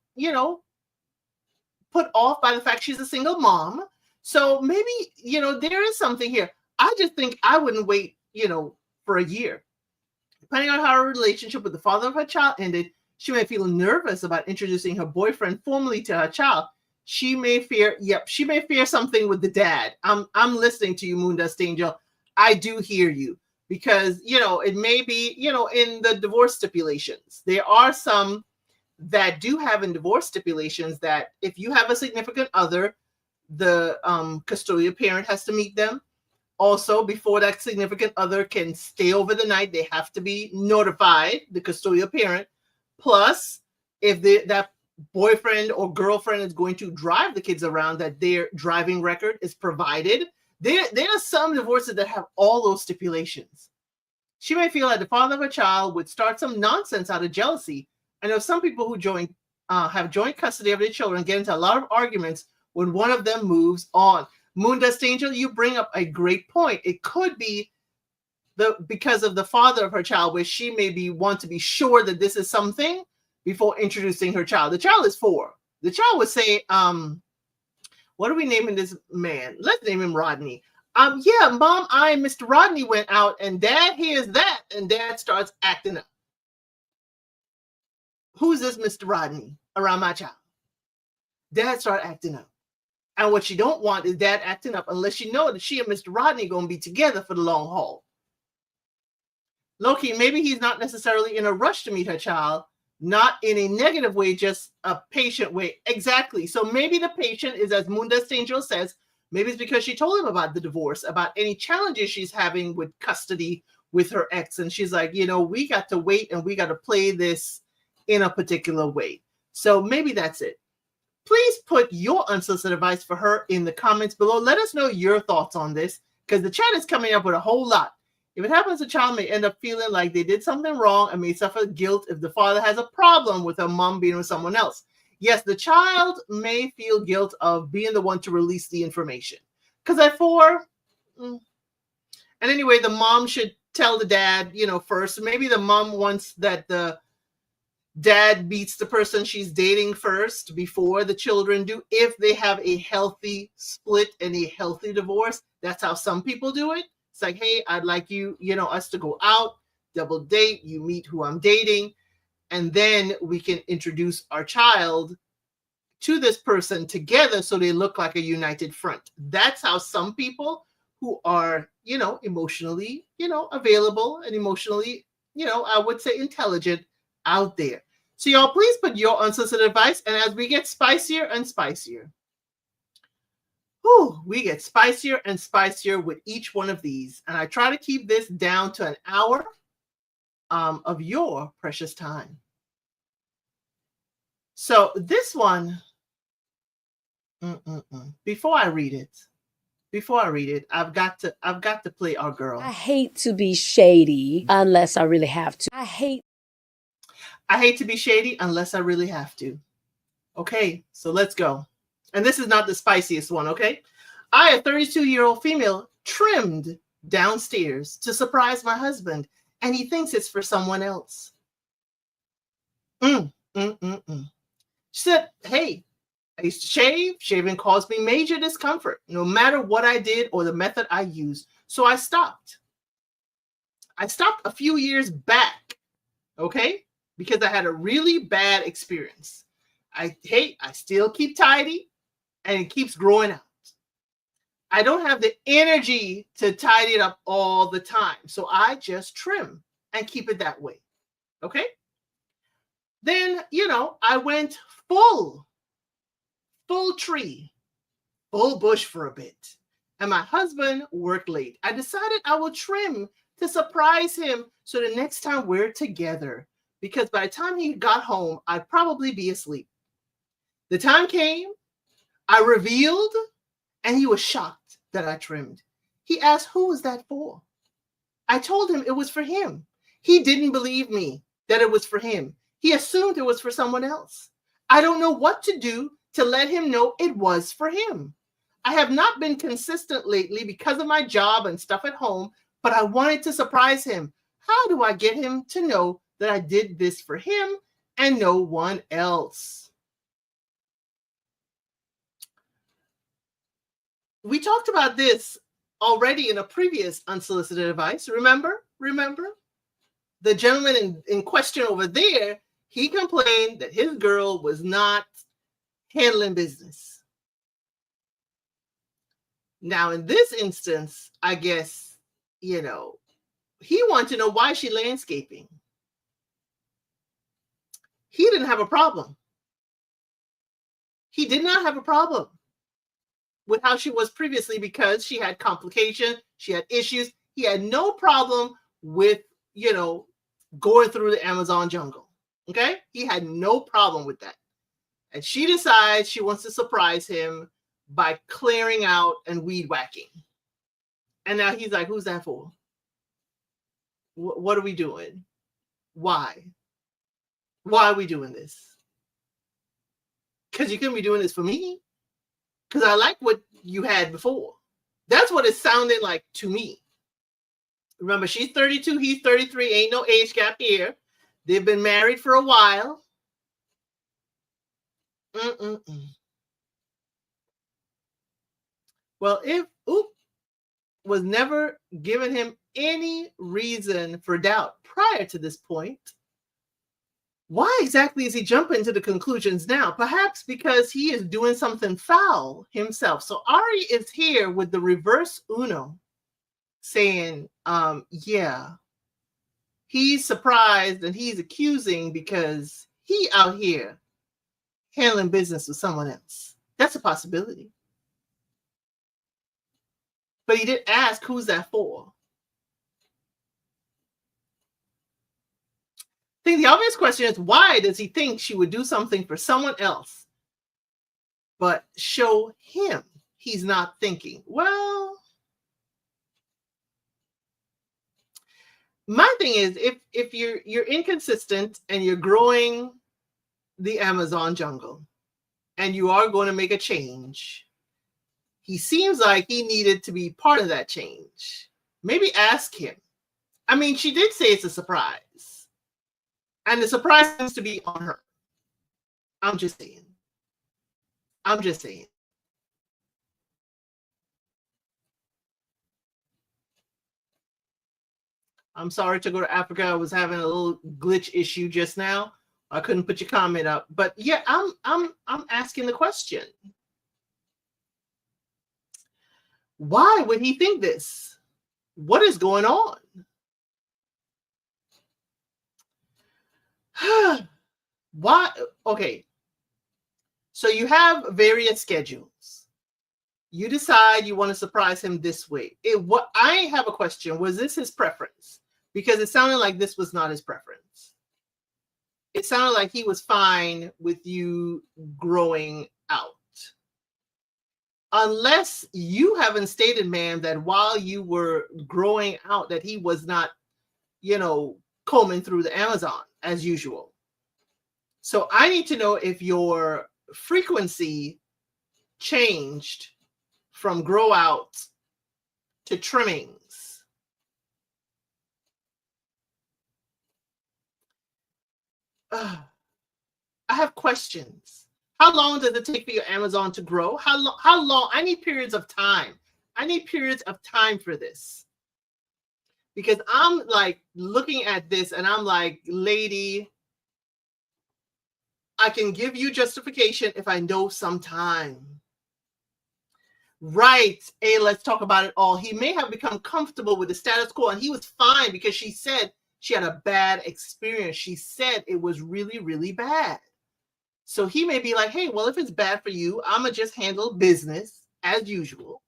put off by the fact she's a single mom. So maybe, there is something here. I just think I wouldn't wait, for a year. Depending on how her relationship with the father of her child ended, she may feel nervous about introducing her boyfriend formally to her child. She may fear, she may fear something with the dad. I'm listening to you, Moondust Angel. I do hear you, because, it may be, in the divorce stipulations. There are some that do have in divorce stipulations that if you have a significant other, the custodial parent has to meet them. Also, before that significant other can stay over the night, they have to be notified, the custodial parent. Plus, if that boyfriend or girlfriend is going to drive the kids around, that their driving record is provided. There are some divorces that have all those stipulations. She may feel that the father of a child would start some nonsense out of jealousy. I know some people who have joint custody of their children get into a lot of arguments when one of them moves on. Moondust Angel, you bring up a great point. It could be because of the father of her child, where she maybe want to be sure that this is something before introducing her child. The child is 4. The child would say, what are we naming this man? Let's name him Rodney. Yeah, Mom, I and Mr. Rodney went out, and Dad hears that, and Dad starts acting up. Who's this Mr. Rodney around my child? Dad started acting up. And what she don't want is Dad acting up unless she know that she and Mr. Rodney going to be together for the long haul. Loki, maybe he's not necessarily in a rush to meet her child, not in a negative way, just a patient way. Exactly. So maybe the patient is, as Moondust Angel says, maybe it's because she told him about the divorce, about any challenges she's having with custody with her ex. And she's like, we got to wait and we got to play this in a particular way. So maybe that's it. Please put your unsolicited advice for her in the comments below. Let us know your thoughts on this, because the chat is coming up with a whole lot. If it happens, the child may end up feeling like they did something wrong and may suffer guilt if the father has a problem with her mom being with someone else. Yes, the child may feel guilt of being the one to release the information. Because at 4, and anyway, the mom should tell the dad, first. Maybe the mom wants that the dad meets the person she's dating first before the children do, if they have a healthy split and a healthy divorce. That's how some people do it. It's like, hey, I'd like you, us to go out, double date, you meet who I'm dating, and then we can introduce our child to this person together so they look like a united front. That's how some people who are, emotionally, available and emotionally, I would say intelligent out there. So y'all, please put your unsolicited advice. And as we get spicier and spicier, we get spicier and spicier with each one of these. And I try to keep this down to an hour of your precious time. So this one, before I read it, I've got to play our girl. I hate to be shady unless I really have to. I hate to be shady unless I really have to. Okay, so let's go. And this is not the spiciest one, okay? I, a 32-year-old female, trimmed downstairs to surprise my husband, and he thinks it's for someone else. She said, hey, I used to shave. Shaving caused me major discomfort, no matter what I did or the method I used. So I stopped. I stopped a few years back, okay? Because I had a really bad experience. I still keep tidy, and it keeps growing out. I don't have the energy to tidy it up all the time. So I just trim and keep it that way. Okay? Then, I went full tree, full bush for a bit. And my husband worked late. I decided I will trim to surprise him so the next time we're together. Because by the time he got home, I'd probably be asleep. The time came, I revealed, and he was shocked that I trimmed. He asked, who was that for? I told him it was for him. He didn't believe me that it was for him. He assumed it was for someone else. I don't know what to do to let him know it was for him. I have not been consistent lately because of my job and stuff at home, but I wanted to surprise him. How do I get him to know that I did this for him and no one else? We talked about this already in a previous unsolicited advice. Remember? The gentleman in question over there, he complained that his girl was not handling business. Now, in this instance, I guess, he wanted to know why she landscaping. He didn't have a problem. He did not have a problem with how she was previously because she had complications, she had issues. He had no problem with, going through the Amazon jungle. Okay? He had no problem with that. And she decides she wants to surprise him by clearing out and weed whacking. And now he's like, who's that for? What are we doing? Why? Why are we doing this? Because you couldn't be doing this for me? Because I like what you had before. That's what it sounded like to me. Remember, she's 32, he's 33. Ain't no age gap here. They've been married for a while. Well, if Oop was never given him any reason for doubt prior to this point, why exactly is he jumping to the conclusions now? Perhaps because he is doing something foul himself. So Ari is here with the reverse Uno saying, yeah, he's surprised and he's accusing because he out here handling business with someone else. That's a possibility. But he did ask, who's that for? I think the obvious question is, why does he think she would do something for someone else, but show him he's not thinking? Well, my thing is, if you're inconsistent and you're growing the Amazon jungle and you are going to make a change, he seems like he needed to be part of that change. Maybe ask him. I mean, she did say it's a surprise. And the surprise seems to be on her. I'm just saying. I'm sorry to go to Africa. I was having a little glitch issue just now. I couldn't put your comment up. But yeah, I'm asking the question. Why would he think this? What is going on? Why? Okay. So you have various schedules. You decide you want to surprise him this way. What I have a question. Was this his preference? Because it sounded like this was not his preference. It sounded like he was fine with you growing out. Unless you haven't stated, ma'am, that while you were growing out that he was not, combing through the Amazon as usual. So I need to know if your frequency changed from grow out to trimmings. I have questions. How long does it take for your Amazon to grow? How long? I need periods of time. I need periods of time for this. Because I'm like looking at this and I'm like, lady, I can give you justification if I know some time. Right. Hey, let's talk about it all. He may have become comfortable with the status quo and he was fine because she said she had a bad experience. She said it was really, really bad. So he may be like, hey, well, if it's bad for you, I'm going to just handle business as usual.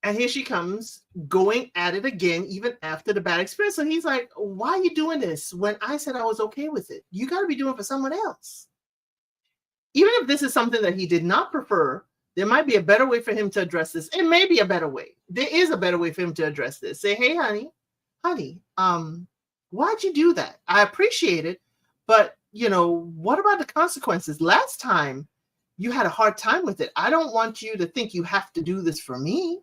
And here she comes going at it again, even after the bad experience. So he's like, why are you doing this when I said I was okay with it? You got to be doing it for someone else. Even if this is something that he did not prefer, there might be a better way for him to address this. It may be a better way. There is a better way for him to address this. Say, hey, honey, why'd you do that? I appreciate it. But, what about the consequences? Last time you had a hard time with it. I don't want you to think you have to do this for me,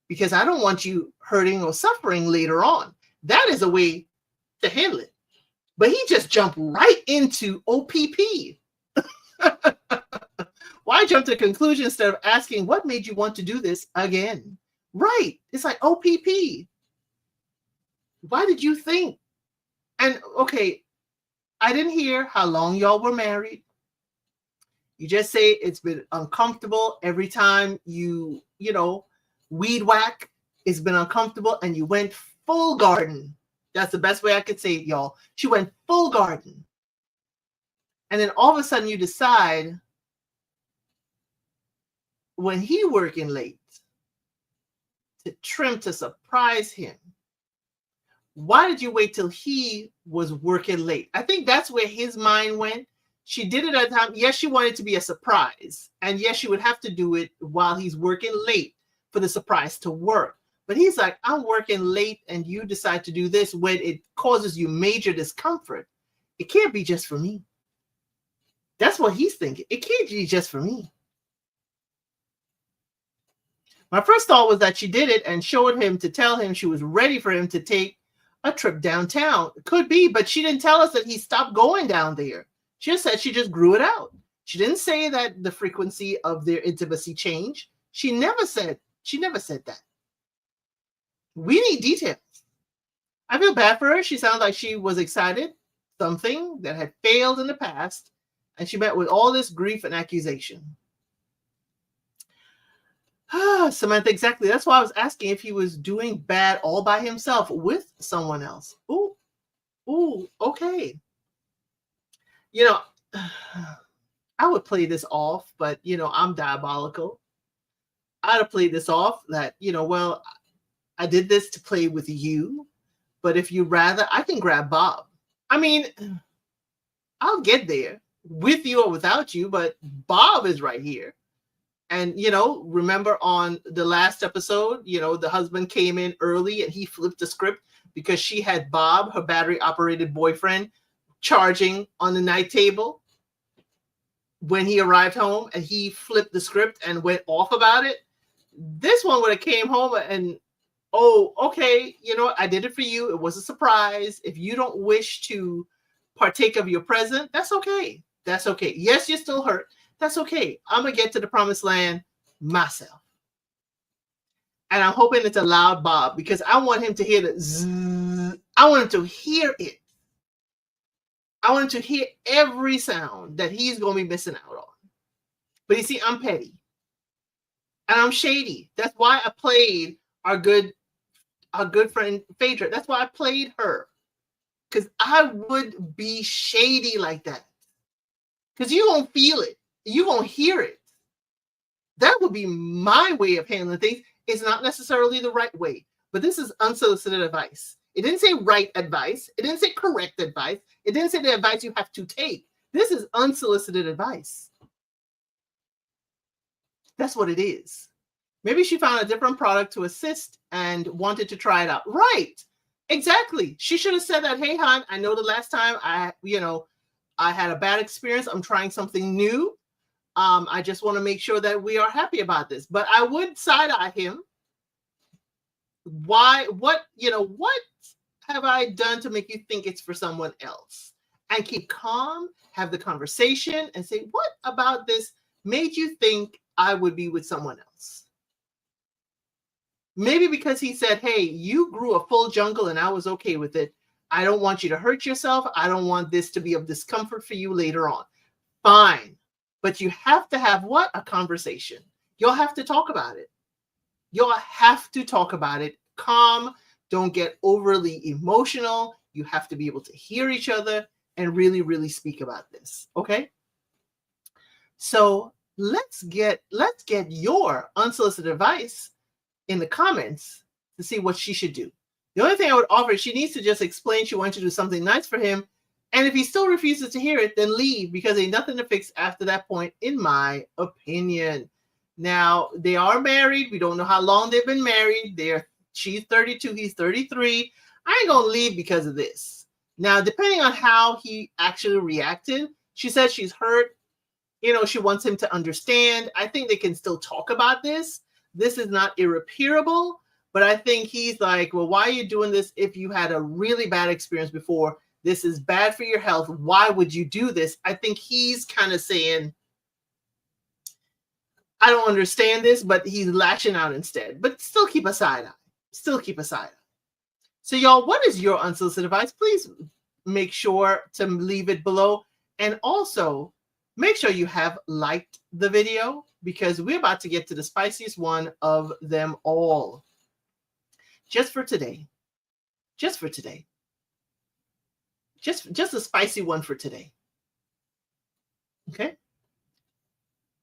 because I don't want you hurting or suffering later on. That is a way to handle it. But he just jumped right into OPP. Why jump to the conclusion instead of asking, what made you want to do this again? Right. It's like OPP. Why did you think? And okay, I didn't hear how long y'all were married. You just say it's been uncomfortable every time weed whack. It's been uncomfortable, and you went full garden. That's the best way I could say it, y'all. She went full garden. And then all of a sudden you decide when he working late to trim to surprise him. Why did you wait till he was working late? I think that's where his mind went. She did it at a time. Yes, she wanted it to be a surprise. And yes, she would have to do it while he's working late for the surprise to work. But he's like, I'm working late and you decide to do this when it causes you major discomfort. It can't be just for me. That's what he's thinking. It can't be just for me. My first thought was that she did it and showed him to tell him she was ready for him to take a trip downtown. It could be, but she didn't tell us that he stopped going down there. She just said she just grew it out. She didn't say that the frequency of their intimacy changed. She never said that. We need details. I feel bad for her. She sounded like she was excited, something that had failed in the past, and she met with all this grief and accusation. Samantha, exactly. That's why I was asking if he was doing bad all by himself with someone else. Ooh, okay. I would play this off, but I'm diabolical. I'd have played this off that, well, I did this to play with you, but if you rather, I can grab Bob. I mean, I'll get there with you or without you, but Bob is right here. And, remember on the last episode, the husband came in early and he flipped the script because she had Bob, her battery operated boyfriend, charging on the night table when he arrived home, and he flipped the script and went off about it. This one would have came home and, oh, okay, I did it for you. It was a surprise. If you don't wish to partake of your present, that's okay. That's okay. Yes, you're still hurt. That's okay. I'm going to get to the promised land myself. And I'm hoping it's a loud Bob because I want him to hear the zzz. I want him to hear it. I want him to hear every sound that he's going to be missing out on. But you see, I'm petty. And I'm shady. That's why I played our good friend Phaedra. That's why I played her. Because I would be shady like that. Because you won't feel it. You won't hear it. That would be my way of handling things. It's not necessarily the right way. But this is unsolicited advice. It didn't say right advice. It didn't say correct advice. It didn't say the advice you have to take. This is unsolicited advice. That's what it is. Maybe she found a different product to assist and wanted to try it out. Right. Exactly. She should have said that, hey, hon, I know the last time I had a bad experience. I'm trying something new. I just want to make sure that we are happy about this. But I would side-eye him. Why? What have I done to make you think it's for someone else? And keep calm, have the conversation, and say, what about this made you think I would be with someone else? Maybe because he said, hey, you grew a full jungle and I was okay with it. I don't want you to hurt yourself. I don't want this to be of discomfort for you later on. Fine. But you have to have what? A conversation. You'll have to talk about it. You'll have to talk about it. Calm. Don't get overly emotional. You have to be able to hear each other and really, really speak about this. Okay? So let's get your unsolicited advice in the comments to see what she should do. The only thing I would offer is she needs to just explain she wants to do something nice for him. And if he still refuses to hear it, then leave, because ain't nothing to fix after that point, in my opinion. Now, they are married. We don't know how long they've been married. She's 32, he's 33. I ain't going to leave because of this. Now, depending on how he actually reacted, she said she's hurt. She wants him to understand. I think they can still talk about this. This is not irreparable, but I think he's like, well, why are you doing this if you had a really bad experience before? This is bad for your health. Why would you do this? I think he's kind of saying, I don't understand this, but he's lashing out instead. But still keep a side eye. Still keep a side eye. So y'all, what is your unsolicited advice? Please make sure to leave it below. And also, make sure you have liked the video because we're about to get to the spiciest one of them all. Just for today. Just for today. Just a spicy one for today. Okay?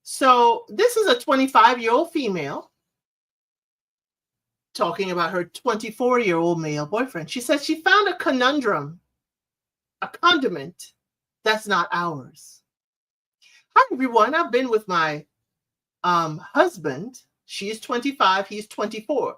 So this is a 25-year-old female talking about her 24-year-old male boyfriend. She says she found a conundrum, a condiment that's not ours. Hi, everyone. I've been with my husband. She's 25. He's 24.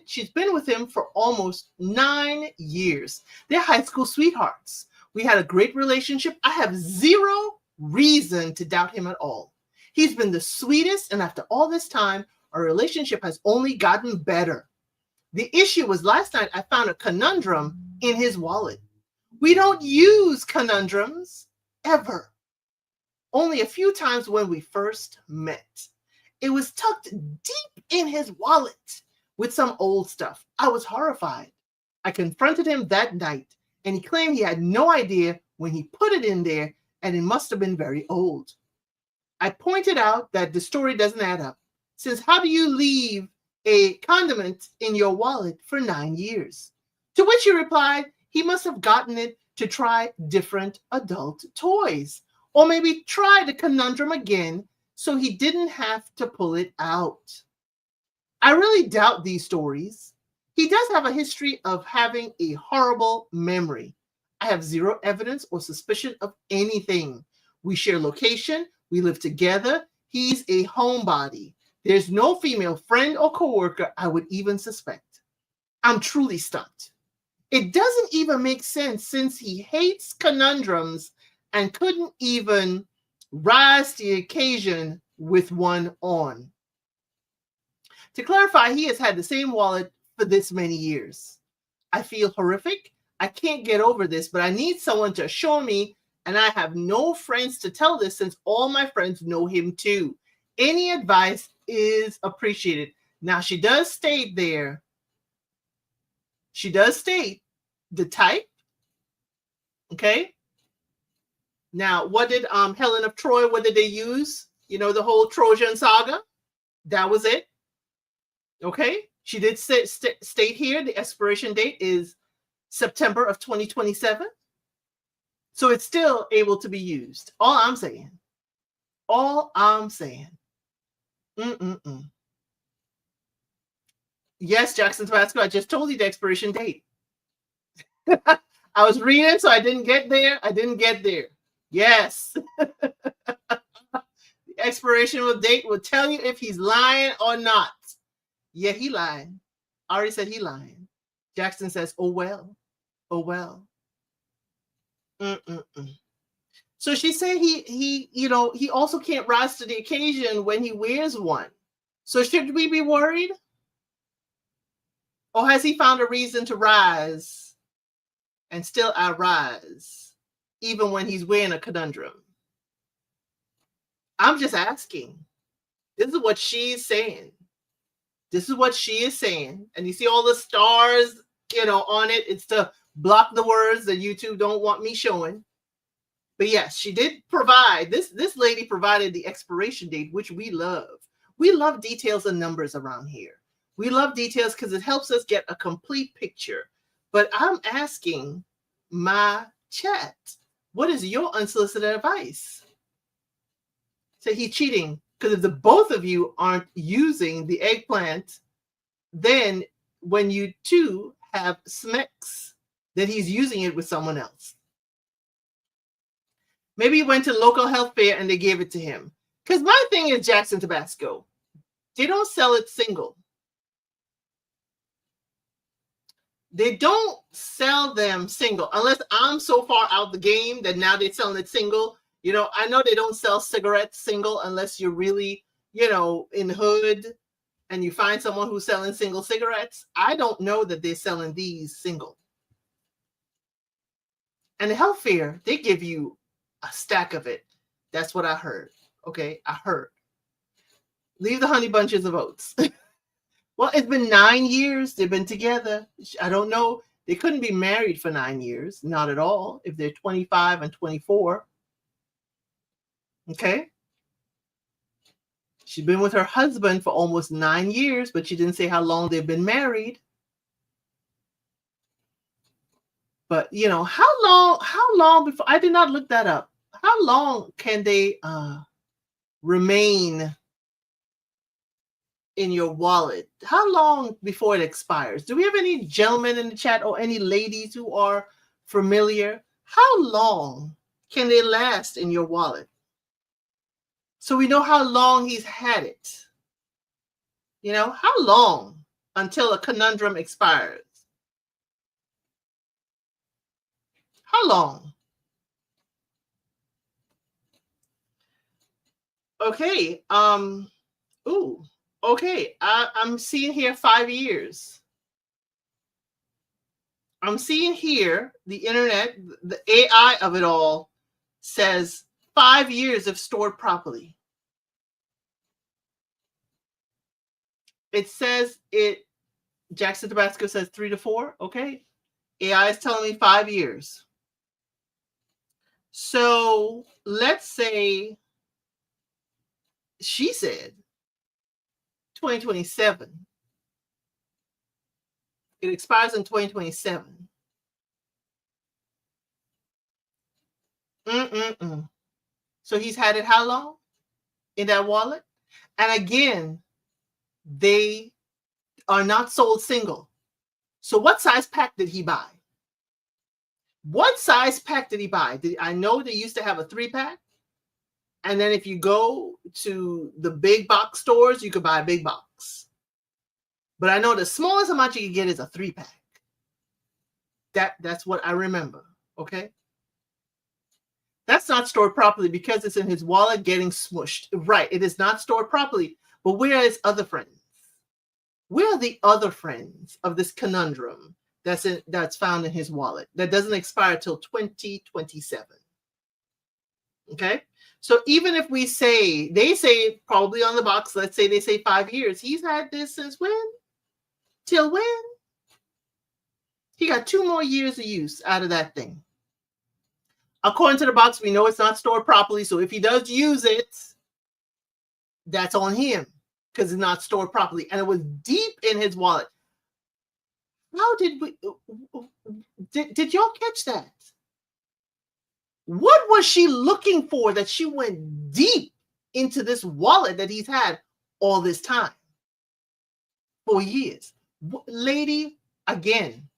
She's been with him for almost 9 years. They're high school sweethearts. We had a great relationship. I have zero reason to doubt him at all. He's been the sweetest, and after all this time, our relationship has only gotten better. The issue was last night I found a conundrum in his wallet. We don't use conundrums ever. Only a few times when we first met. It was tucked deep in his wallet with some old stuff. I was horrified. I confronted him that night, and he claimed he had no idea when he put it in there, and it must have been very old. I pointed out that the story doesn't add up, since how do you leave a condiment in your wallet for 9 years? To which he replied, he must have gotten it to try different adult toys, or maybe try the conundrum again so he didn't have to pull it out. I really doubt these stories. He does have a history of having a horrible memory. I have zero evidence or suspicion of anything. We share location. We live together. He's a homebody. There's no female friend or coworker I would even suspect. I'm truly stumped. It doesn't even make sense since he hates conundrums and couldn't even rise to the occasion with one on. To clarify, he has had the same wallet for this many years. I feel horrific. I can't get over this, but I need someone to assure me, and I have no friends to tell this since all my friends know him too. Any advice is appreciated. Now, she does state there, she does state the type, okay? Now, what did Helen of Troy, what did they use? You know, the whole Trojan saga? That was it. Okay? She did state here the expiration date is September of 2027. So it's still able to be used. All I'm saying. All I'm saying. Yes, Jackson Tabasco, I just told you the expiration date. I was reading, so I didn't get there. Yes. The expiration date will tell you if he's lying or not. Yeah, he lying. I already said he lying. Jackson says, oh, well. Oh, well. So she said he also can't rise to the occasion when he wears one. So should we be worried? Or has he found a reason to rise and still outrise, even when he's wearing a conundrum? I'm just asking. This is what she's saying. This is what she is saying. And you see all the stars, on it. It's to block the words that YouTube don't want me showing. But yes, she did provide, this lady provided the expiration date, which we love. We love details and numbers around here. We love details because it helps us get a complete picture. But I'm asking my chat, what is your unsolicited advice? Say he's cheating, because if the both of you aren't using the eggplant, then when you two have smecks, then he's using it with someone else. Maybe he went to local health fair and they gave it to him. Because my thing is Jackson Tabasco. They don't sell it single. They don't sell them single unless I'm so far out the game that now they're selling it single. I know they don't sell cigarettes single unless you're really, in the hood and you find someone who's selling single cigarettes. I don't know that they're selling these single. And the health fair, they give you a stack of it. That's what I heard. Okay, I heard. Leave the honey bunches of oats. Well, it's been 9 years they've been together. I don't know. They couldn't be married for 9 years, not at all, if they're 25 and 24. Okay? She's been with her husband for almost 9 years, but she didn't say how long they've been married. But, how long before, I did not look that up. How long can they remain in your wallet? How long before it expires? Do we have any gentlemen in the chat or any ladies who are familiar? How long can they last in your wallet? So we know how long he's had it. How long until a conundrum expires? How long? Okay. Okay. I'm seeing here 5 years. I'm seeing here the internet, the AI of it all says 5 years if stored properly. It says Jackson Tabasco says 3 to 4. Okay. AI is telling me 5 years. So let's say she said 2027. It expires in 2027. So he's had it how long in that wallet? And again, they are not sold single. So what size pack did he buy? What size pack did he buy? I know they used to have a 3-pack. And then if you go to the big box stores, you could buy a big box. But I know the smallest amount you can get is a 3-pack. That's what I remember. Okay. That's not stored properly because it's in his wallet getting smushed. Right. It is not stored properly. But where are his other friends? Where are the other friends of this conundrum that's found in his wallet that doesn't expire till 2027? Okay. So even if they say probably on the box, let's say they say 5 years. He's had this since when? Till when? He got 2 more years of use out of that thing. According to the box, we know it's not stored properly. So if he does use it, that's on him because it's not stored properly. And it was deep in his wallet. How did y'all catch that? What was she looking for that she went deep into this wallet that he's had all this time? 4 years. Lady, again,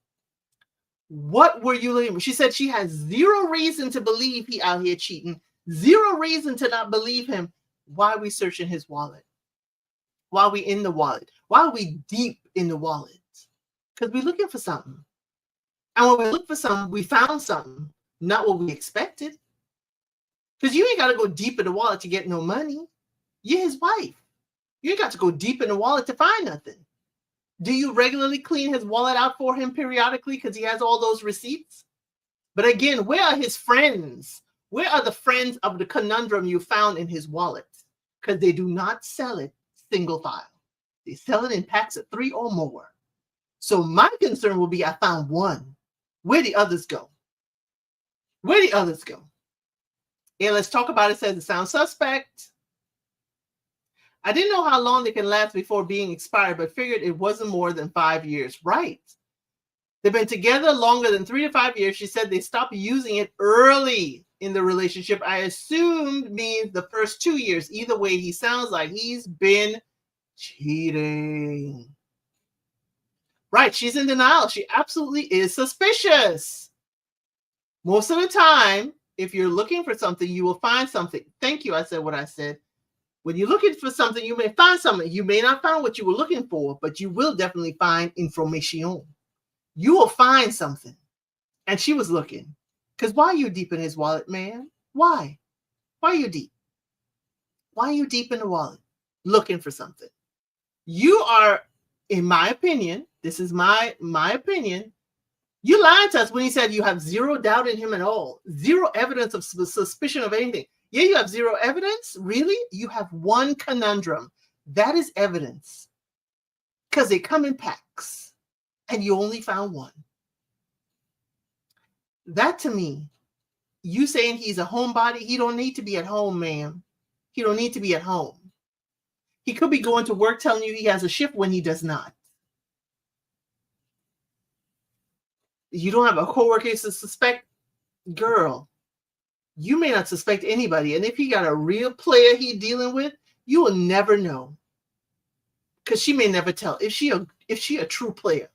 what were you looking for? She said she has 0 reason to believe he out here cheating. 0 reason to not believe him. Why are we searching his wallet? Why are we in the wallet? Why are we deep in the wallet? Because we're looking for something. And when we look for something, we found something. Not what we expected. Because you ain't got to go deep in the wallet to get no money. You're his wife. You ain't got to go deep in the wallet to find nothing. Do you regularly clean his wallet out for him periodically because he has all those receipts? But again, where are his friends? Where are the friends of the conundrum you found in his wallet? Because they do not sell it single file. They sell it in packs of 3 or more. So my concern will be I found one. Where the others go? Where the others go? Yeah, let's talk about it. Says it sounds suspect. I didn't know how long they can last before being expired, but figured it wasn't more than 5 years. Right. They've been together longer than 3 to 5 years. She said they stopped using it early in the relationship. I assumed means the first 2 years. Either way, he sounds like he's been cheating. Right. She's in denial. She absolutely is suspicious. Most of the time, if you're looking for something, you will find something. Thank you. I said what I said. When you're looking for something, you may find something. You may not find what you were looking for, but you will definitely find information. You will find something. And she was looking. Because why are you deep in his wallet, man? Why? Why are you deep? Why are you deep in the wallet? Looking for something. You are, in my opinion, this is my opinion, you lied to us when he said you have 0 doubt in him at all. 0 evidence of suspicion of anything. Yeah, you have 0 evidence. Really? You have 1 conundrum. That is evidence. Because they come in packs. And you only found 1. That to me, you saying he's a homebody, he don't need to be at home, ma'am. He don't need to be at home. He could be going to work telling you he has a shift when he does not. You don't have a coworker to suspect, girl. You may not suspect anybody, and if he got a real player he dealing with, you will never know, because she may never tell if she a true player.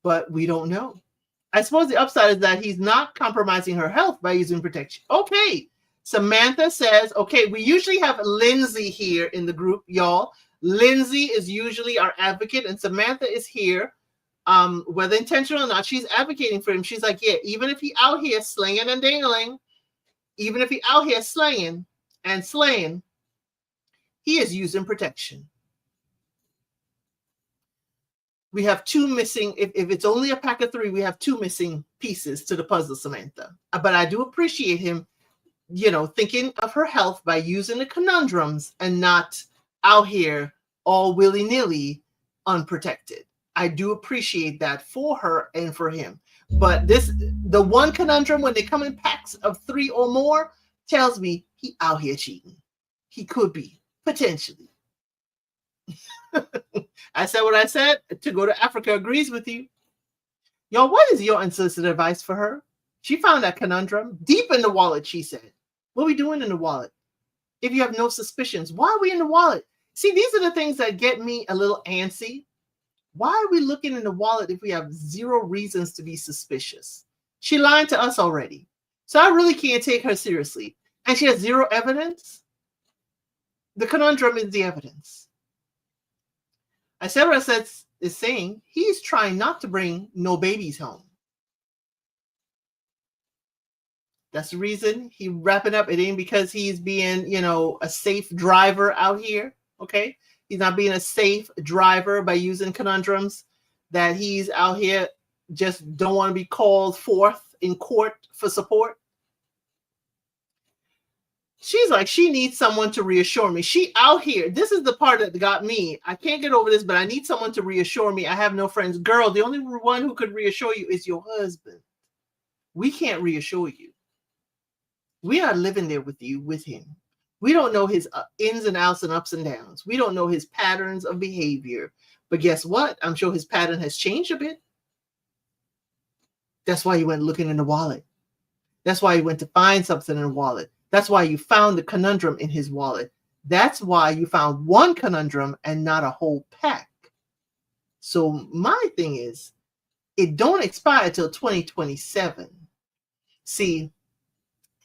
But we don't know. I suppose the upside is that he's not compromising her health by using protection. Okay. Samantha says, okay, we usually have Lindsay here in the group, y'all. Lindsay is usually our advocate, and Samantha is here. Whether intentional or not, she's advocating for him. She's like, yeah, even if he out here slinging and dangling, even if he out here slinging and slaying, he is using protection. We have two missing. If it's only a pack of 3, we have 2 missing pieces to the puzzle, Samantha. But I do appreciate him, thinking of her health by using the conundrums and not out here all willy-nilly unprotected. I do appreciate that for her and for him. But the one conundrum, when they come in packs of 3 or more, tells me he out here cheating. He could be, potentially. I said what I said. To go to Africa agrees with you. Y'all, what is your unsolicited advice for her? She found that conundrum deep in the wallet, she said. What are we doing in the wallet? If you have no suspicions, why are we in the wallet? See, these are the things that get me a little antsy. Why are we looking in the wallet if we have 0 reasons to be suspicious? She lied to us already. So I really can't take her seriously. And she has 0 evidence. The conundrum is the evidence. I said what I said is saying he's trying not to bring no babies home. That's the reason he wrapping up. It ain't because he's being, a safe driver out here. Okay. He's not being a safe driver by using conundrums, that he's out here just don't want to be called forth in court for support. She's like, she needs someone to reassure me. She out here. This is the part that got me. I can't get over this, but I need someone to reassure me. I have no friends. Girl, the only one who could reassure you is your husband. We can't reassure you. We are living there with you, with him. We don't know his ins and outs and ups and downs. We don't know his patterns of behavior. But guess what? I'm sure his pattern has changed a bit. That's why you went looking in the wallet. That's why you went to find something in the wallet. That's why you found the conundrum in his wallet. That's why you found one conundrum and not a whole pack. So my thing is, it don't expire till 2027. See,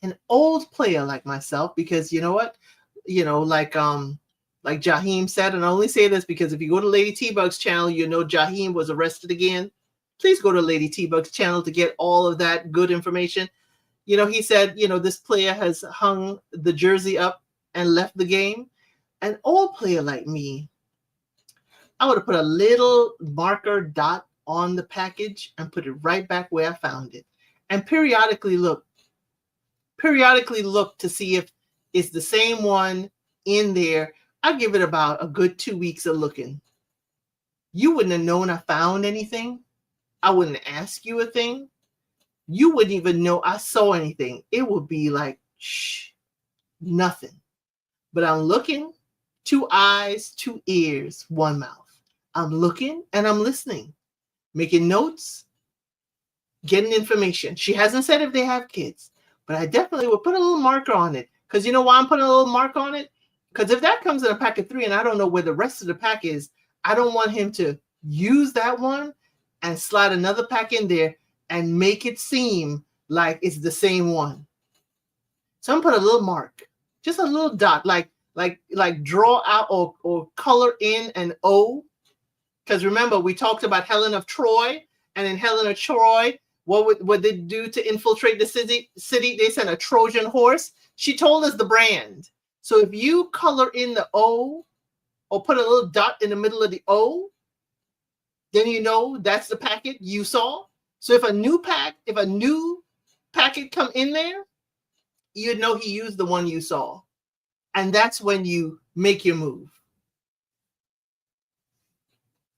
an old player like myself, because you know what? Like Jaheim said, and I only say this because if you go to Lady T-Bug's channel, Jaheim was arrested again. Please go to Lady T-Bug's channel to get all of that good information. He said, this player has hung the jersey up and left the game. An old player like me, I would have put a little marker dot on the package and put it right back where I found it. And periodically look to see if it's the same one in there. I give it about a good 2 weeks of looking. You wouldn't have known I found anything. I wouldn't ask you a thing. You wouldn't even know I saw anything. It would be like, shh, nothing. But I'm looking, 2 eyes, 2 ears, 1 mouth. I'm looking and I'm listening, making notes, getting information. She hasn't said if they have kids, but I definitely would put a little marker on it. Because you know why I'm putting a little mark on it? Because if that comes in a pack of 3 and I don't know where the rest of the pack is, I don't want him to use that one and slide another pack in there and make it seem like it's the same one. So I'm put a little mark, just a little dot, like draw out or color in an O. Because remember, we talked about Helen of Troy, and in Helen of Troy, what they do to infiltrate the city? They sent a Trojan horse. She told us the brand. So if you color in the O or put a little dot in the middle of the O, then you know that's the packet you saw. So if a new packet come in there, you'd know he used the one you saw. And that's when you make your move.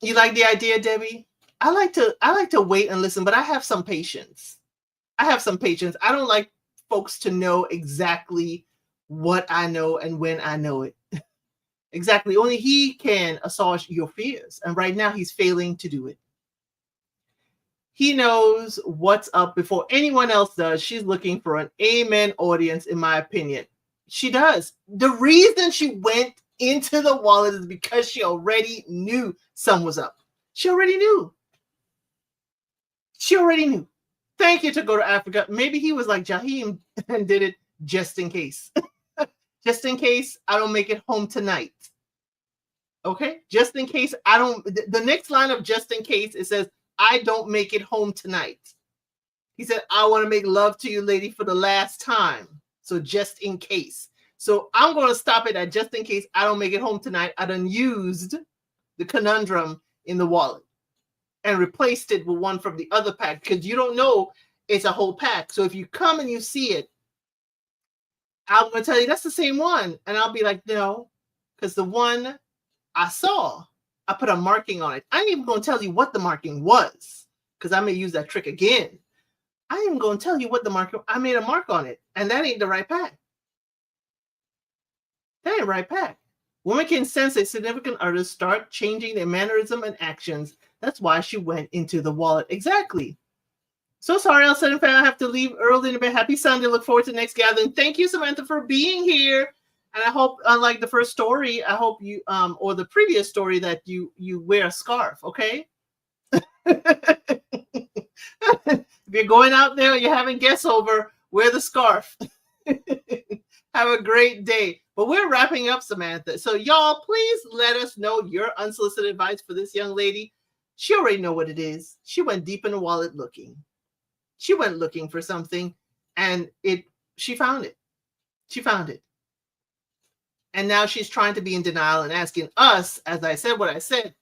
You like the idea, Debbie? I like to wait and listen, but I have some patience. I have some patience. I don't like folks to know exactly what I know and when I know it. Exactly. Only he can assuage your fears. And right now he's failing to do it. He knows what's up before anyone else does. She's looking for an amen audience, in my opinion. She does. The reason she went into the wallet is because she already knew something was up. She already knew. She already knew. Thank you to go to Africa. Maybe he was like Jaheim and did it just in case. Just in case I don't make it home tonight. Okay? Just in case I don't. The next line of just in case, it says, I don't make it home tonight. He said, I want to make love to you, lady, for the last time. So just in case. So I'm going to stop it at just in case I don't make it home tonight. I done used the conundrum in the wallet and replaced it with one from the other pack because you don't know it's a whole pack. So if you come and you see it, I'm going to tell you that's the same one. And I'll be like, no, because the one I saw, I put a marking on it. I ain't even going to tell you what the marking was because I may use that trick again. I ain't even going to tell you what the marking, I made a mark on it. And that ain't the right pack. That ain't the right pack. Women can sense a significant other start changing their mannerism and actions. That's why she went into the wallet. Exactly. So sorry, Elsa and fan. I have to leave early in a bit. Happy Sunday. Look forward to the next gathering. Thank you, Samantha, for being here. And I hope, unlike the first story, I hope you, or the previous story, that you wear a scarf, okay? If you're going out there, you're having guests over, wear the scarf. Have a great day. But we're wrapping up, Samantha. So y'all, please let us know your unsolicited advice for this young lady. She already know what it is. She went deep in the wallet looking. She went looking for something, and she found it. She found it. And now she's trying to be in denial and asking us, as I said what I said,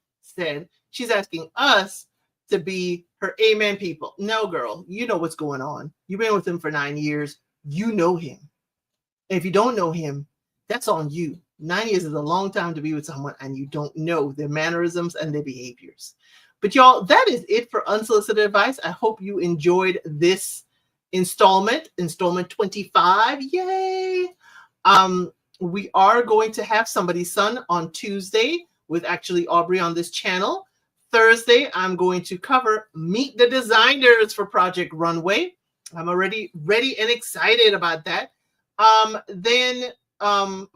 she's asking us to be her amen people. No, girl, you know what's going on. You've been with him for 9 years. You know him. And if you don't know him, that's on you. 9 years is a long time to be with someone and you don't know their mannerisms and their behaviors. But y'all, that is it for unsolicited advice. I hope you enjoyed this installment 25. Yay! We are going to have Somebody's Son on Tuesday with actually Aubrey on this channel. Thursday, I'm going to cover Meet the Designers for Project Runway. I'm already ready and excited about that. Then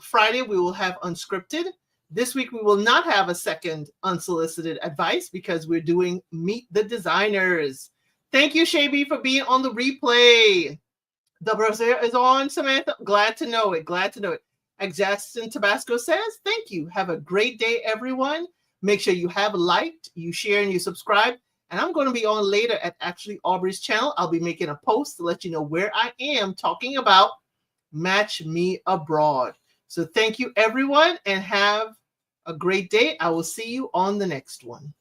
Friday, we will have Unscripted. This week, we will not have a second unsolicited advice because we're doing Meet the Designers. Thank you, shApp, for being on the replay. The browser is on, Samantha. Glad to know it. Glad to know it. As Jackson Tabasco says, thank you. Have a great day, everyone. Make sure you have liked, you share, and you subscribe. And I'm going to be on later at actually Aubrey's channel. I'll be making a post to let you know where I am talking about Match Me Abroad. So thank you, everyone, and have a great day. I will see you on the next one.